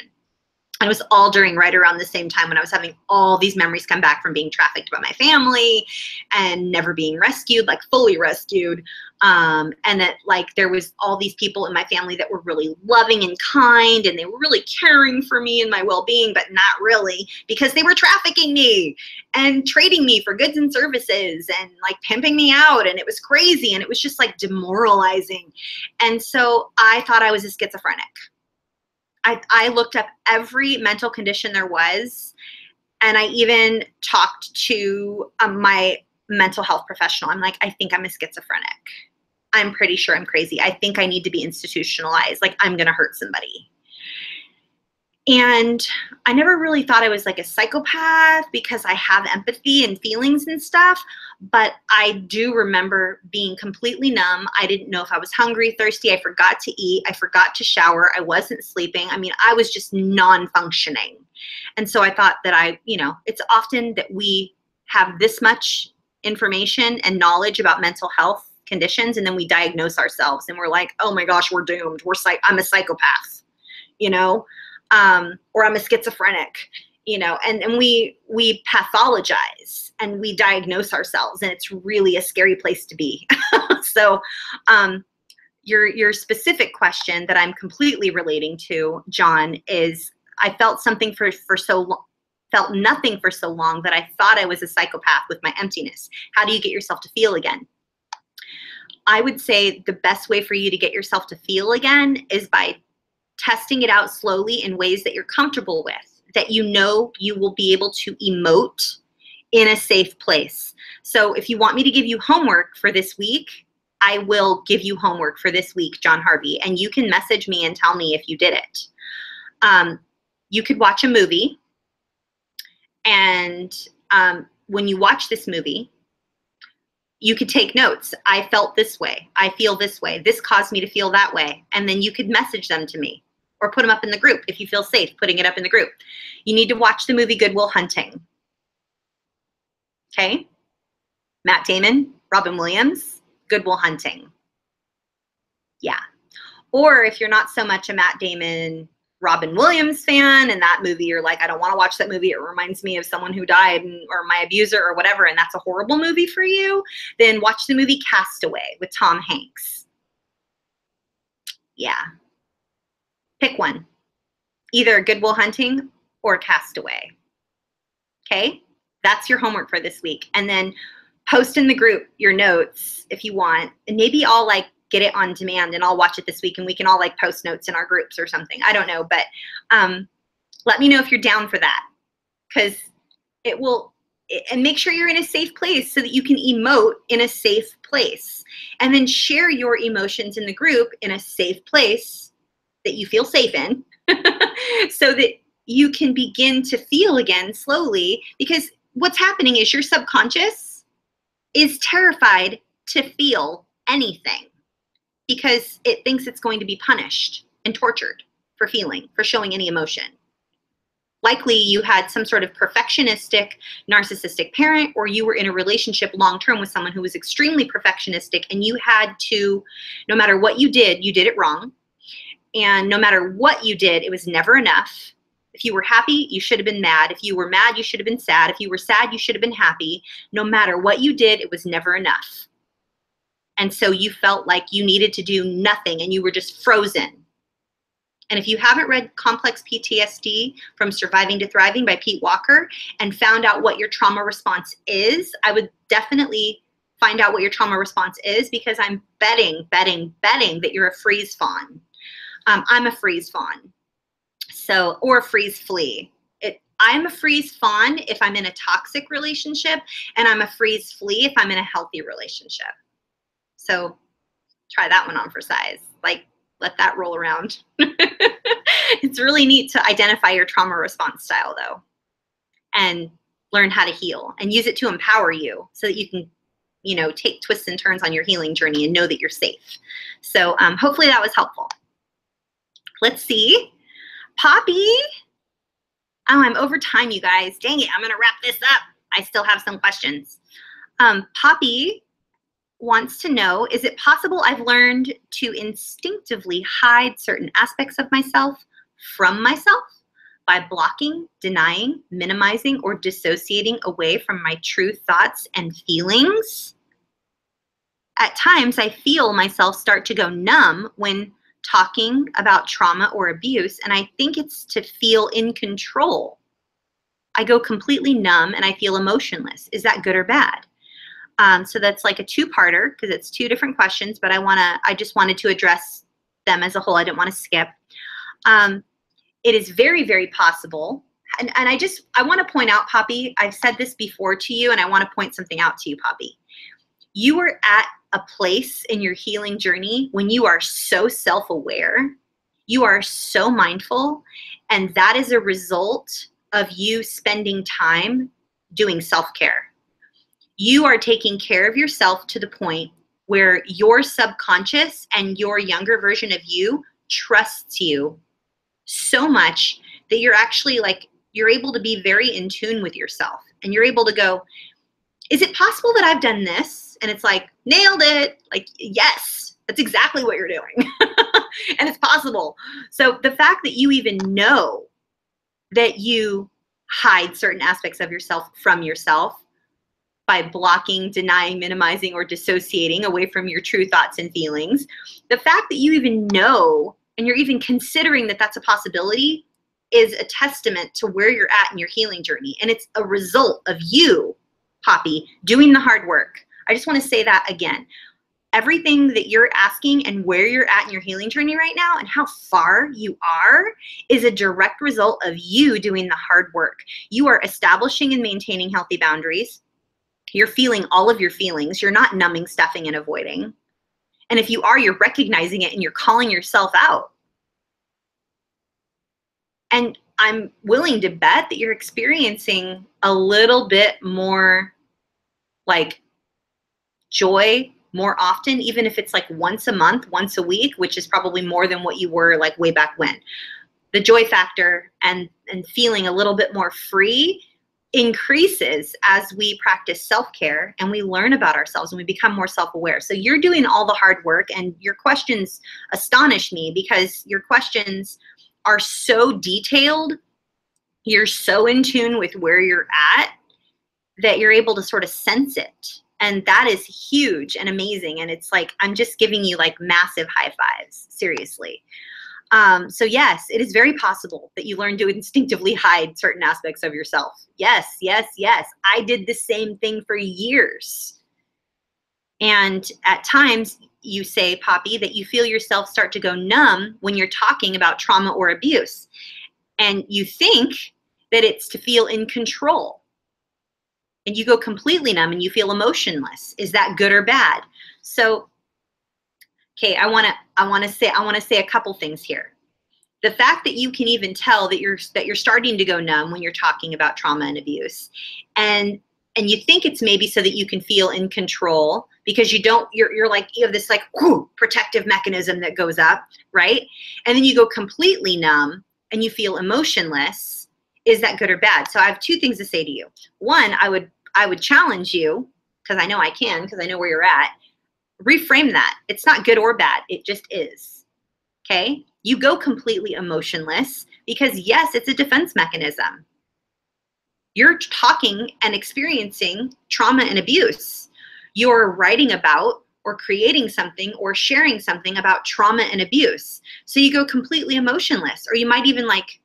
And it was all during right around the same time when I was having all these memories come back from being trafficked by my family and never being rescued, like fully rescued. And that like there was all these people in my family that were really loving and kind, and they were really caring for me and my well-being, but not really, because they were trafficking me and trading me for goods and services and like pimping me out. And it was crazy. And it was just like demoralizing. And so I thought I was a schizophrenic. I looked up every mental condition there was, and I even talked to my mental health professional. I'm like, I think I'm a schizophrenic. I'm pretty sure I'm crazy. I think I need to be institutionalized. Like, I'm going to hurt somebody. And I never really thought I was like a psychopath because I have empathy and feelings and stuff. But I do remember being completely numb. I didn't know if I was hungry, thirsty. I forgot to eat. I forgot to shower. I wasn't sleeping. I mean, I was just non-functioning. And so I thought that it's often that we have this much information and knowledge about mental health conditions, and then we diagnose ourselves and we're like, oh my gosh, we're doomed. I'm a psychopath, or I'm a schizophrenic, and we pathologize and we diagnose ourselves, and it's really a scary place to be. So your specific question that I'm completely relating to, John, is I felt something felt nothing for so long that I thought I was a psychopath with my emptiness. How do you get yourself to feel again? I would say the best way for you to get yourself to feel again is by testing it out slowly in ways that you're comfortable with, that you know you will be able to emote in a safe place. So if you want me to give you homework for this week, I will give you homework for this week, John Harvey, and you can message me and tell me if you did it. You could watch a movie, and when you watch this movie, you could take notes. I felt this way. I feel this way. This caused me to feel that way. And then you could message them to me or put them up in the group if you feel safe putting it up in the group. You need to watch the movie Good Will Hunting. Okay? Matt Damon, Robin Williams, Good Will Hunting. Yeah. Or if you're not so much a Matt Damon, Robin Williams fan, and that movie, you're like, I don't want to watch that movie. It reminds me of someone who died or my abuser or whatever, and that's a horrible movie for you, then watch the movie Castaway with Tom Hanks. Yeah. Pick one. Either Good Will Hunting or Castaway. Okay? That's your homework for this week. And then post in the group your notes if you want. And maybe I'll like get it on demand and I'll watch it this week and we can all like post notes in our groups or something. I don't know, but let me know if you're down for that, because it will, and make sure you're in a safe place so that you can emote in a safe place, and then share your emotions in the group in a safe place that you feel safe in so that you can begin to feel again slowly, because what's happening is your subconscious is terrified to feel anything, because it thinks it's going to be punished and tortured for feeling, for showing any emotion. Likely you had some sort of perfectionistic, narcissistic parent, or you were in a relationship long-term with someone who was extremely perfectionistic, and you had to, no matter what you did it wrong. And no matter what you did, it was never enough. If you were happy, you should have been mad. If you were mad, you should have been sad. If you were sad, you should have been happy. No matter what you did, it was never enough. And so you felt like you needed to do nothing and you were just frozen. And if you haven't read Complex PTSD From Surviving to Thriving by Pete Walker and found out what your trauma response is, I would definitely find out what your trauma response is, because I'm betting that you're a freeze fawn. I'm a freeze fawn. So, or freeze flee. I'm a freeze fawn if I'm in a toxic relationship, and I'm a freeze flee if I'm in a healthy relationship. So try that one on for size. Like, let that roll around. It's really neat to identify your trauma response style, though, and learn how to heal and use it to empower you so that you can, you know, take twists and turns on your healing journey and know that you're safe. So hopefully that was helpful. Let's see. Poppy. Oh, I'm over time, you guys. Dang it, I'm going to wrap this up. I still have some questions. Poppy wants to know, is it possible I've learned to instinctively hide certain aspects of myself from myself by blocking, denying, minimizing, or dissociating away from my true thoughts and feelings? At times, I feel myself start to go numb when talking about trauma or abuse, and I think it's to feel in control. I go completely numb and I feel emotionless. Is that good or bad? So that's like a two-parter because it's two different questions, but I just wanted to address them as a whole. I didn't want to skip. It is very, very possible. And I want to point out, Poppy, I've said this before to you, and I want to point something out to you, Poppy. You are at a place in your healing journey when you are so self-aware, you are so mindful, and that is a result of you spending time doing self-care. You are taking care of yourself to the point where your subconscious and your younger version of you trusts you so much that you're actually you're able to be very in tune with yourself. And you're able to go, is it possible that I've done this? And it's like, nailed it. Like, yes, that's exactly what you're doing. And it's possible. So the fact that you even know that you hide certain aspects of yourself from yourself by blocking, denying, minimizing, or dissociating away from your true thoughts and feelings, the fact that you even know and you're even considering that that's a possibility is a testament to where you're at in your healing journey. And it's a result of you, Poppy, doing the hard work. I just want to say that again. Everything that you're asking and where you're at in your healing journey right now and how far you are is a direct result of you doing the hard work. You are establishing and maintaining healthy boundaries. You're feeling all of your feelings. You're not numbing, stuffing, and avoiding. And if you are, you're recognizing it and you're calling yourself out. And I'm willing to bet that you're experiencing a little bit more like joy more often, even if it's like once a month, once a week, which is probably more than what you were like way back when. The joy factor and feeling a little bit more free increases as we practice self-care and we learn about ourselves and we become more self-aware. So you're doing all the hard work, and your questions astonish me because your questions are so detailed. You're so in tune with where you're at that you're able to sort of sense it. And that is huge and amazing. And it's like, I'm just giving you like massive high fives, seriously. So yes, it is very possible that you learn to instinctively hide certain aspects of yourself. Yes, yes, yes. I did the same thing for years. And at times you say, Poppy, that you feel yourself start to go numb when you're talking about trauma or abuse. And you think that it's to feel in control. And you go completely numb and you feel emotionless. Is that good or bad? So, okay, I want to say a couple things here. The fact that you can even tell that you're starting to go numb when you're talking about trauma and abuse, and you think it's maybe so that you can feel in control because you're like, you have this like protective mechanism that goes up, right? And then you go completely numb and you feel emotionless. Is that good or bad? So I have two things to say to you. One, I would challenge you, because I know I can, because I know where you're at. Reframe that. It's not good or bad. It just is. Okay? You go completely emotionless because, yes, it's a defense mechanism. You're talking and experiencing trauma and abuse. You're writing about or creating something or sharing something about trauma and abuse. So you go completely emotionless, or you might even like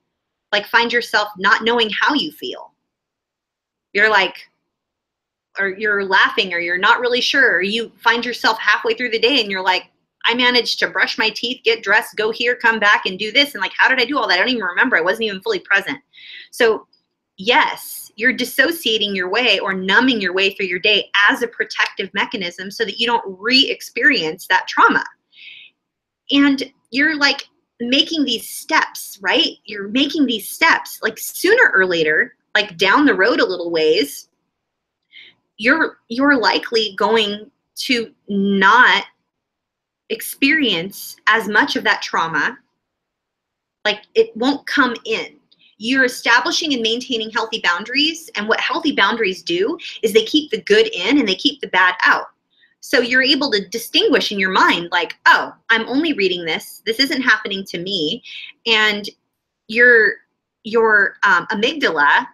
find yourself not knowing how you feel. You're like, or you're laughing, or you're not really sure, or you find yourself halfway through the day and you're like, I managed to brush my teeth, get dressed, go here, come back and do this. And like, how did I do all that? I don't even remember. I wasn't even fully present. So yes, you're dissociating your way or numbing your way through your day as a protective mechanism so that you don't re-experience that trauma. And you're like making these steps, right? You're making these steps like sooner or later, like down the road a little ways, you're likely going to not experience as much of that trauma. Like it won't come in. You're establishing and maintaining healthy boundaries, and what healthy boundaries do is they keep the good in and they keep the bad out. So you're able to distinguish in your mind like, oh, I'm only reading this. This isn't happening to me. And your amygdala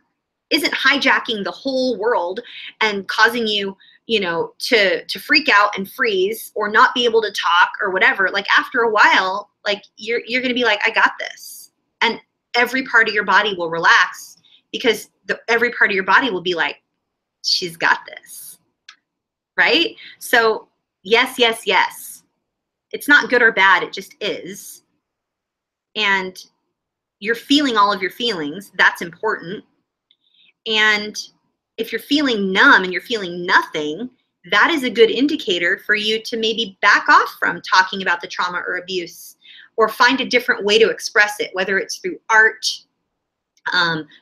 isn't hijacking the whole world and causing you, to freak out and freeze or not be able to talk or whatever. Like after a while, like you're going to be like, I got this. And every part of your body will relax because every part of your body will be like, she's got this. Right? So yes, yes, yes. It's not good or bad. It just is. And you're feeling all of your feelings. That's important. And if you're feeling numb and you're feeling nothing, that is a good indicator for you to maybe back off from talking about the trauma or abuse, or find a different way to express it, whether it's through art,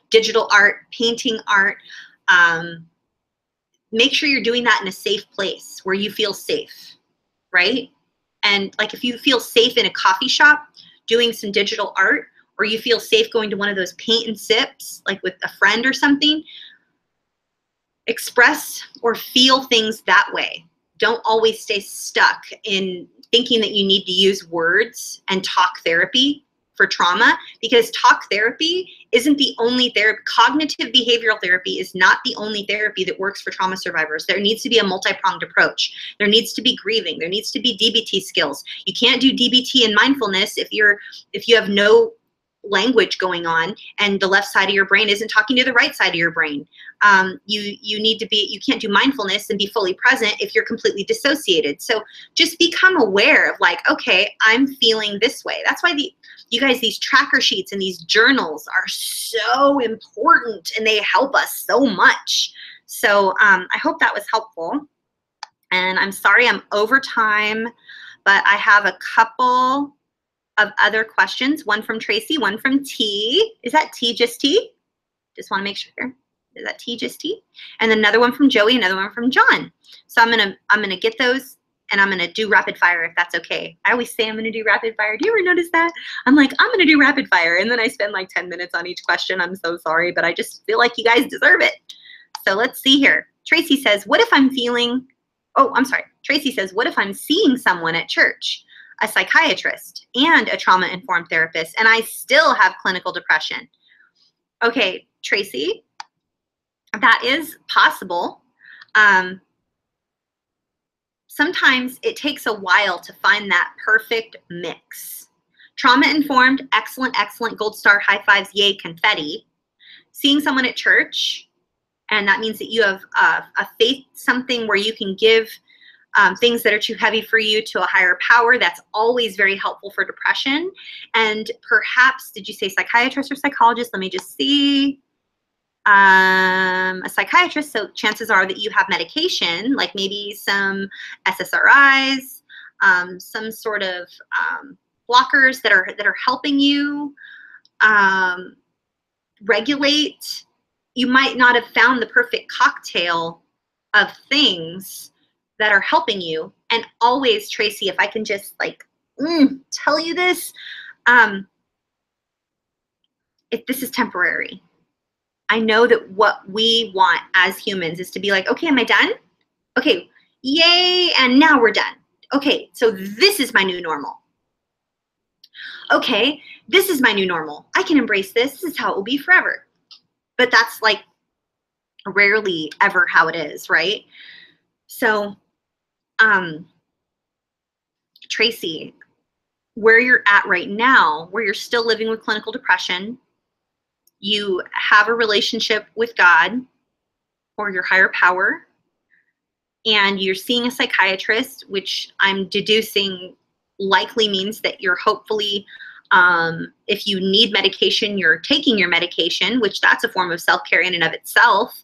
digital art, painting art. Make sure you're doing that in a safe place where you feel safe, right? And like if you feel safe in a coffee shop doing some digital art, or you feel safe going to one of those paint and sips, like with a friend or something, express or feel things that way. Don't always stay stuck in thinking that you need to use words and talk therapy for trauma, because talk therapy isn't the only therapy. Cognitive behavioral therapy is not the only therapy that works for trauma survivors. There needs to be a multi-pronged approach. There needs to be grieving. There needs to be DBT skills. You can't do DBT and mindfulness if you have no language going on and the left side of your brain isn't talking to the right side of your brain. You can't do mindfulness and be fully present if you're completely dissociated. So just become aware of like, okay, I'm feeling this way. That's why you guys, these tracker sheets and these journals are so important and they help us so much. So I hope that was helpful. And I'm sorry I'm over time, but I have a couple of other questions. One from Tracy, one from T. Is that T just T? Just want to make sure. Is that T just T? And then another one from Joey, another one from John. So I'm gonna get those and I'm gonna do rapid fire if that's okay. I always say I'm gonna do rapid fire. Do you ever notice that? I'm like, I'm gonna do rapid fire, and then I spend like 10 minutes on each question. I'm so sorry, but I just feel like you guys deserve it. So let's see here. Tracy says, what if I'm feeling, Tracy says, what if I'm seeing someone at church, a psychiatrist and a trauma-informed therapist, and I still have clinical depression? Okay, Tracy, that is possible. Sometimes it takes a while to find that perfect mix. Trauma-informed, excellent, excellent, gold star, high fives, yay, confetti. Seeing someone at church, and that means that you have a faith, something where you can give things that are too heavy for you to a higher power. That's always very helpful for depression. And perhaps, did you say psychiatrist or psychologist? Let me just see. A psychiatrist, so chances are that you have medication, like maybe some SSRIs, some sort of blockers that are helping you regulate. You might not have found the perfect cocktail of things that are helping you. And always, Tracy, if I can just like tell you this, if this is temporary. I know that what we want as humans is to be like, okay, am I done? Okay, yay, and now we're done. Okay, so this is my new normal. Okay, this is my new normal. I can embrace this. This is how it will be forever. But that's like rarely ever how it is, right? So, Tracy, where you're at right now, where you're still living with clinical depression, you have a relationship with God or your higher power, and you're seeing a psychiatrist, which I'm deducing likely means that you're hopefully, if you need medication, you're taking your medication, which that's a form of self-care in and of itself.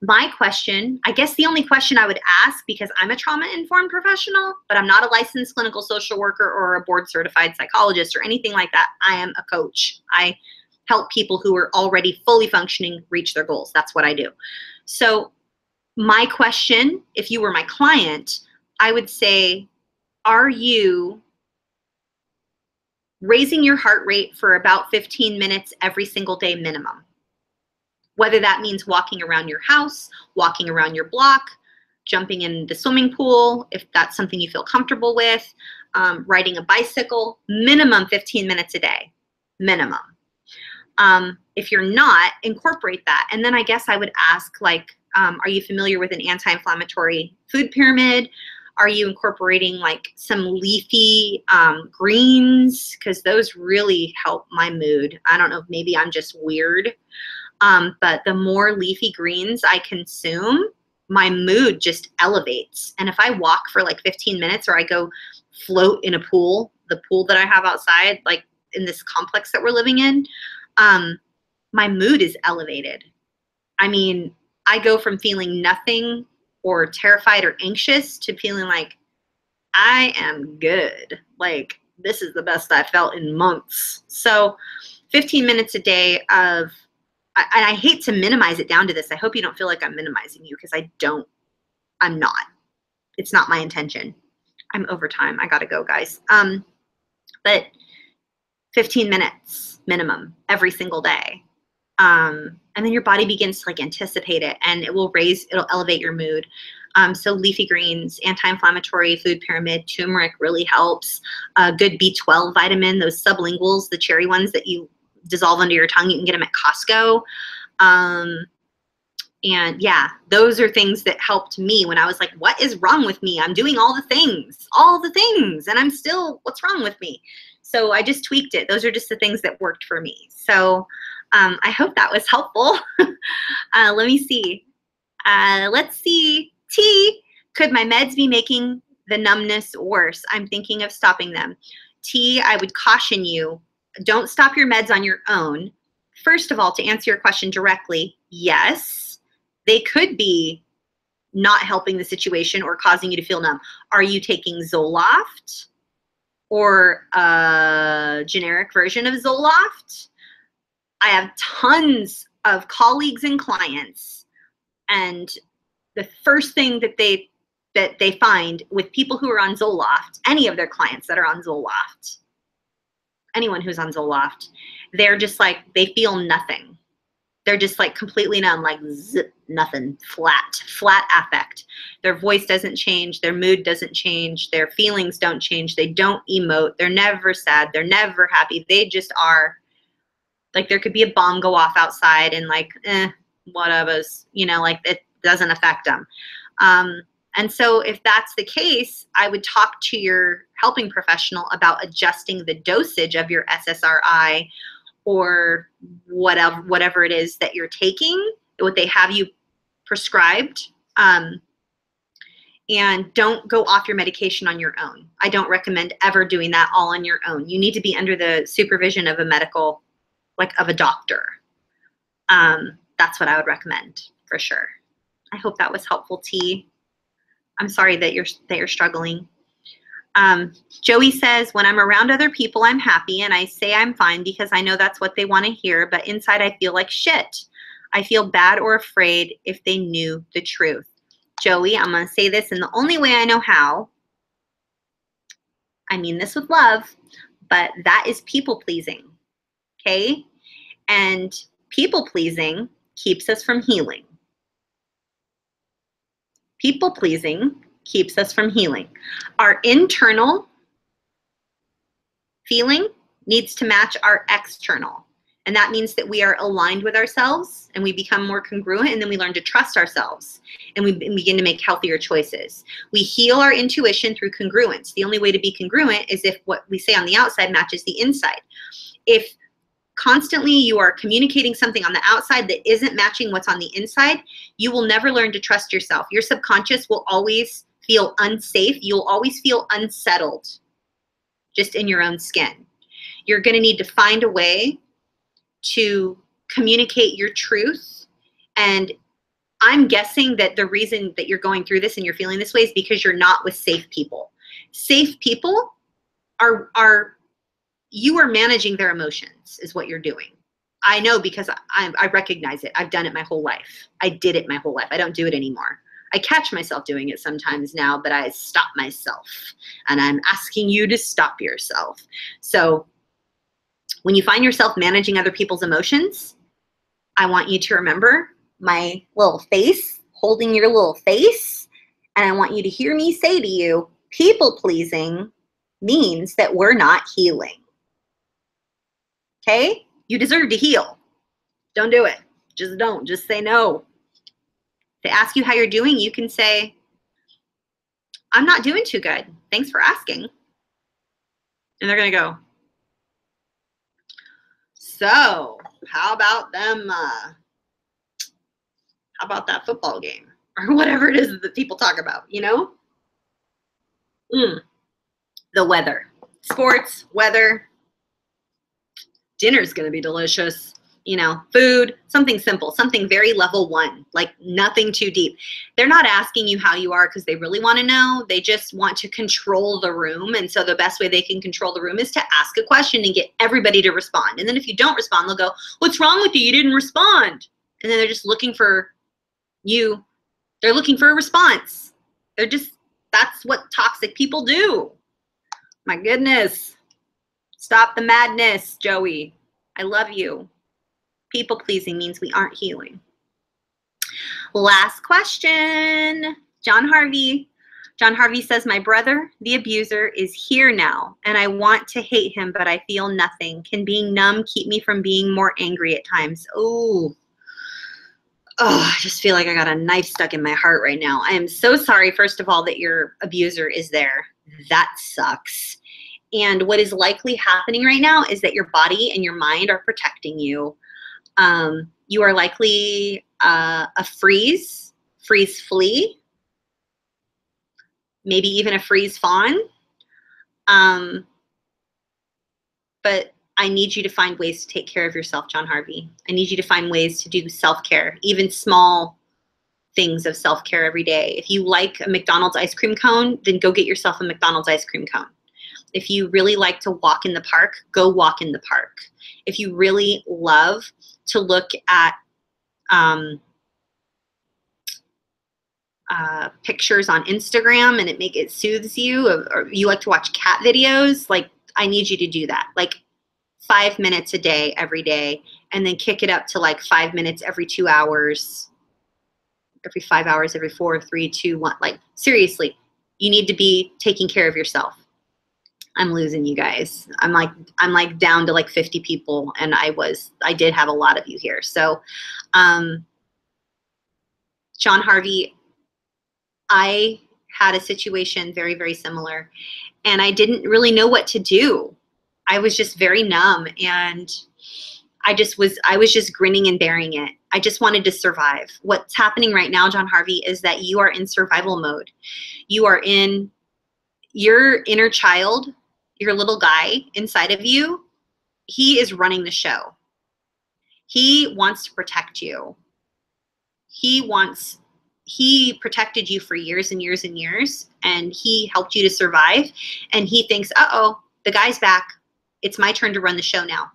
My question, I guess the only question I would ask, because I'm a trauma-informed professional, but I'm not a licensed clinical social worker or a board-certified psychologist or anything like that. I am a coach. I help people who are already fully functioning reach their goals. That's what I do. So my question, if you were my client, I would say, are you raising your heart rate for about 15 minutes every single day minimum? Whether that means walking around your house, walking around your block, jumping in the swimming pool, if that's something you feel comfortable with, riding a bicycle, minimum 15 minutes a day, minimum. If you're not, incorporate that. And then I guess I would ask, like, are you familiar with an anti-inflammatory food pyramid? Are you incorporating like some leafy greens? Because those really help my mood. I don't know, maybe I'm just weird. But the more leafy greens I consume, my mood just elevates. And if I walk for like 15 minutes or I go float in a pool, the pool that I have outside, like in this complex that we're living in, my mood is elevated. I mean, I go from feeling nothing or terrified or anxious to feeling like I am good. Like, this is the best I've felt in months. So 15 minutes a day of, and I hate to minimize it down to this. I hope you don't feel like I'm minimizing you, because I'm not. It's not my intention. I'm over time. I gotta go, guys. But 15 minutes minimum every single day. And then your body begins to like anticipate it, and it'll elevate your mood. So leafy greens, anti-inflammatory food pyramid, turmeric really helps. Good B12 vitamin, those sublinguals, the cherry ones that you dissolve under your tongue, you can get them at Costco. And yeah, those are things that helped me when I was like, what is wrong with me? I'm doing all the things, and I'm still, what's wrong with me? So I just tweaked it. Those are just the things that worked for me. So I hope that was helpful. Let me see. Let's see. T, could my meds be making the numbness worse? I'm thinking of stopping them. T, I would caution you, don't stop your meds on your own. First of all, to answer your question directly, yes, they could be not helping the situation or causing you to feel numb. Are you taking Zoloft or a generic version of Zoloft? I have tons of colleagues and clients, and the first thing that they find with people who are on Zoloft, any of their clients that are on Zoloft, anyone who's on Zoloft, they're just like, they feel nothing. They're just like completely numb, like zip, nothing, flat affect. Their voice doesn't change, their mood doesn't change, their feelings don't change, they don't emote, they're never sad, they're never happy, they just are. Like, there could be a bomb go off outside and like, whatever, you know, like it doesn't affect them. And so if that's the case, I would talk to your helping professional about adjusting the dosage of your SSRI or whatever it is that you're taking, what they have you prescribed. And don't go off your medication on your own. I don't recommend ever doing that all on your own. You need to be under the supervision of a medical, like of a doctor. That's what I would recommend for sure. I hope that was helpful, T. I'm sorry that you're struggling. Joey says, when I'm around other people, I'm happy, and I say I'm fine because I know that's what they want to hear, but inside I feel like shit. I feel bad or afraid if they knew the truth. Joey, I'm going to say this in the only way I know how. I mean this with love, but that is people pleasing, okay? And people pleasing keeps us from healing. People pleasing keeps us from healing. Our internal feeling needs to match our external. And that means that we are aligned with ourselves and we become more congruent, and then we learn to trust ourselves and we begin to make healthier choices. We heal our intuition through congruence. The only way to be congruent is if what we say on the outside matches the inside. If constantly you are communicating something on the outside that isn't matching what's on the inside, you will never learn to trust yourself. Your subconscious will always feel unsafe. You'll always feel unsettled just in your own skin. You're going to need to find a way to communicate your truth. And I'm guessing that the reason that you're going through this and you're feeling this way is because you're not with safe people. Safe people you are managing their emotions is what you're doing. I know because I recognize it. I've done it my whole life. I did it my whole life. I don't do it anymore. I catch myself doing it sometimes now, but I stop myself. And I'm asking you to stop yourself. So when you find yourself managing other people's emotions, I want you to remember my little face, holding your little face. And I want you to hear me say to you, people pleasing means that we're not healing. Okay? You deserve to heal. Don't do it. Just don't. Just say no. If they ask you how you're doing, you can say, I'm not doing too good. Thanks for asking. And they're going to go, so how about them, how about that football game? Or whatever it is that people talk about, you know? The weather. Sports, weather. Dinner's going to be delicious. You know, food, something simple, something very level 1, like nothing too deep. They're not asking you how you are because they really want to know. They just want to control the room. And so the best way they can control the room is to ask a question and get everybody to respond. And then if you don't respond, they'll go, what's wrong with you? You didn't respond. And then they're just looking for you. They're looking for a response. That's what toxic people do. My goodness. Stop the madness, Joey. I love you. People pleasing means we aren't healing. Last question. John Harvey. John Harvey says, my brother, the abuser, is here now, and I want to hate him, but I feel nothing. Can being numb keep me from being more angry at times? Oh, I just feel like I got a knife stuck in my heart right now. I am so sorry, first of all, that your abuser is there. That sucks. And what is likely happening right now is that your body and your mind are protecting you. You are likely a freeze, flee, maybe even a freeze fawn. But I need you to find ways to take care of yourself, John Harvey. I need you to find ways to do self-care, even small things of self-care every day. If you like a McDonald's ice cream cone, then go get yourself a McDonald's ice cream cone. If you really like to walk in the park, go walk in the park. If you really love to look at pictures on Instagram and it soothes you, or you like to watch cat videos, like I need you to do that. Like 5 minutes a day, every day, and then kick it up to like 5 minutes every 2 hours, every 5 hours, every 4, 3, 2, 1. Like seriously, you need to be taking care of yourself. I'm losing you guys. I'm like down to like 50 people, and I did have a lot of you here. So, John Harvey, I had a situation very, very similar, and I didn't really know what to do. I was just very numb, and I was just grinning and bearing it. I just wanted to survive. What's happening right now, John Harvey, is that you are in survival mode. You are in your inner child, your little guy inside of you. He is running the show. He wants to protect you. He protected you for years and years and years, and he helped you to survive. And he thinks, uh-oh, the guy's back. It's my turn to run the show now.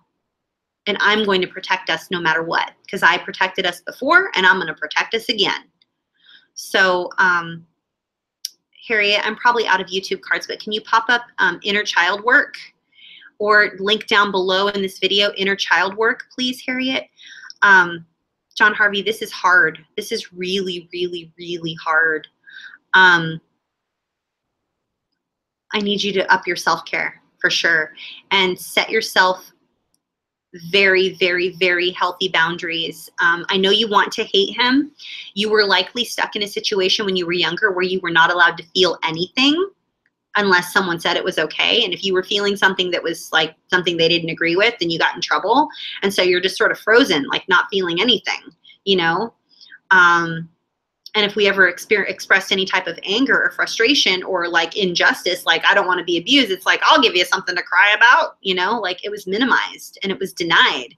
And I'm going to protect us no matter what, because I protected us before, and I'm going to protect us again. So, Harriet, I'm probably out of YouTube cards, but can you pop up inner child work, or link down below in this video, inner child work, please, Harriet? John Harvey, this is hard. This is really, really, really hard. I need you to up your self-care for sure, and set yourself very, very, very healthy boundaries. I know you want to hate him. You were likely stuck in a situation when you were younger where you were not allowed to feel anything unless someone said it was okay. And if you were feeling something that was like something they didn't agree with, then you got in trouble. And so you're just sort of frozen, like not feeling anything, you know? And And if we ever expressed any type of anger or frustration or like injustice, like I don't want to be abused, it's like, I'll give you something to cry about, you know, like it was minimized and it was denied.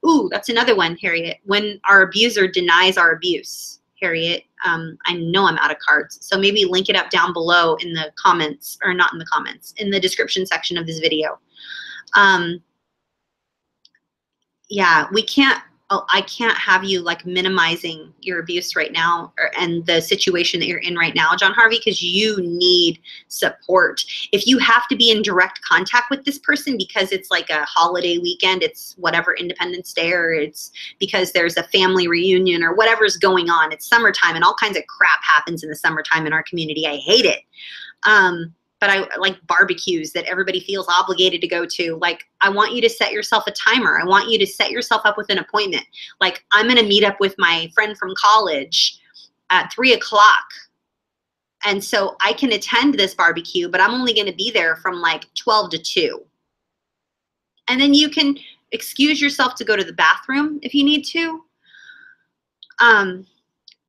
Ooh, that's another one, Harriet. When our abuser denies our abuse, Harriet, I know I'm out of cards. So maybe link it up down below in the comments, or not in the comments, in the description section of this video. Yeah, I can't have you like minimizing your abuse right now and the situation that you're in right now, John Harvey, because you need support. If you have to be in direct contact with this person because it's like a holiday weekend, it's whatever, Independence Day, or it's because there's a family reunion or whatever's going on, it's summertime and all kinds of crap happens in the summertime in our community. I hate it. But I like barbecues that everybody feels obligated to go to. Like, I want you to set yourself a timer. I want you to set yourself up with an appointment. Like, I'm going to meet up with my friend from college at 3 o'clock. And so I can attend this barbecue, but I'm only going to be there from like 12 to 2. And then you can excuse yourself to go to the bathroom if you need to.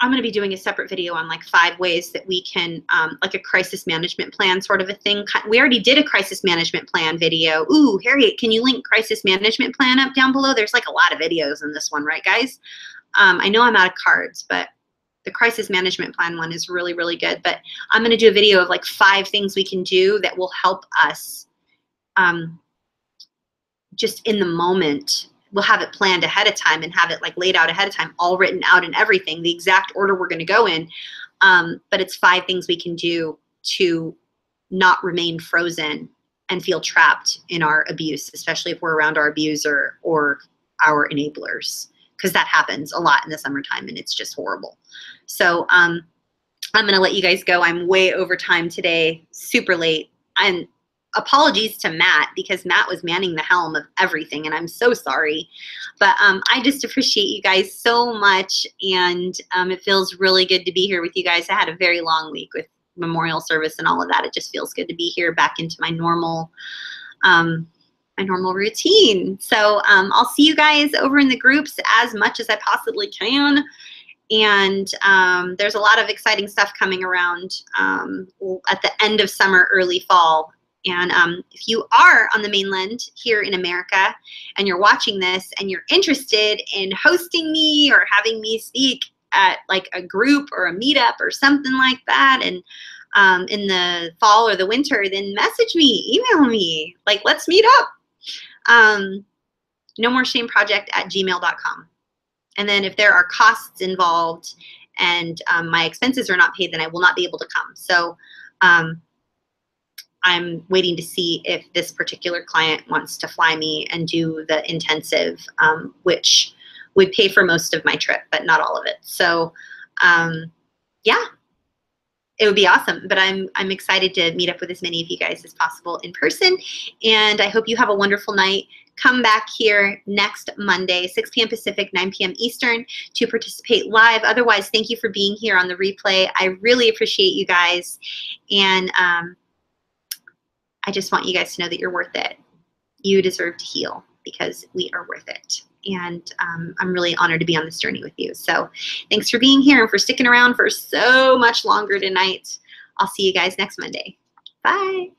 I'm going to be doing a separate video on like 5 ways that we can, like a crisis management plan sort of a thing. We already did a crisis management plan video. Ooh, Harriet, can you link crisis management plan up down below? There's like a lot of videos in this one, right, guys? I know I'm out of cards, but the crisis management plan one is really, really good. But I'm going to do a video of like 5 things we can do that will help us just in the moment. We'll have it planned ahead of time and have it like laid out ahead of time, all written out and everything, the exact order we're going to go in. But it's 5 things we can do to not remain frozen and feel trapped in our abuse, especially if we're around our abuser or our enablers, because that happens a lot in the summertime and it's just horrible. So I'm going to let you guys go. I'm way over time today, super late. And apologies to Matt, because Matt was manning the helm of everything, and I'm so sorry. But I just appreciate you guys so much, and it feels really good to be here with you guys. I had a very long week with memorial service and all of that. It just feels good to be here back into my normal routine. So I'll see you guys over in the groups as much as I possibly can. And there's a lot of exciting stuff coming around at the end of summer, early fall. And if you are on the mainland here in America and you're watching this and you're interested in hosting me or having me speak at like a group or a meetup or something like that, and in the fall or the winter, then message me, email me, like, let's meet up. nomoreshame@gmail.com. And then if there are costs involved and my expenses are not paid, then I will not be able to come. So I'm waiting to see if this particular client wants to fly me and do the intensive, which would pay for most of my trip, but not all of it. So yeah, it would be awesome. But I'm excited to meet up with as many of you guys as possible in person. And I hope you have a wonderful night. Come back here next Monday, 6 p.m. Pacific, 9 p.m. Eastern, to participate live. Otherwise, thank you for being here on the replay. I really appreciate you guys. And I just want you guys to know that you're worth it. You deserve to heal because we are worth it. And I'm really honored to be on this journey with you. So thanks for being here and for sticking around for so much longer tonight. I'll see you guys next Monday. Bye.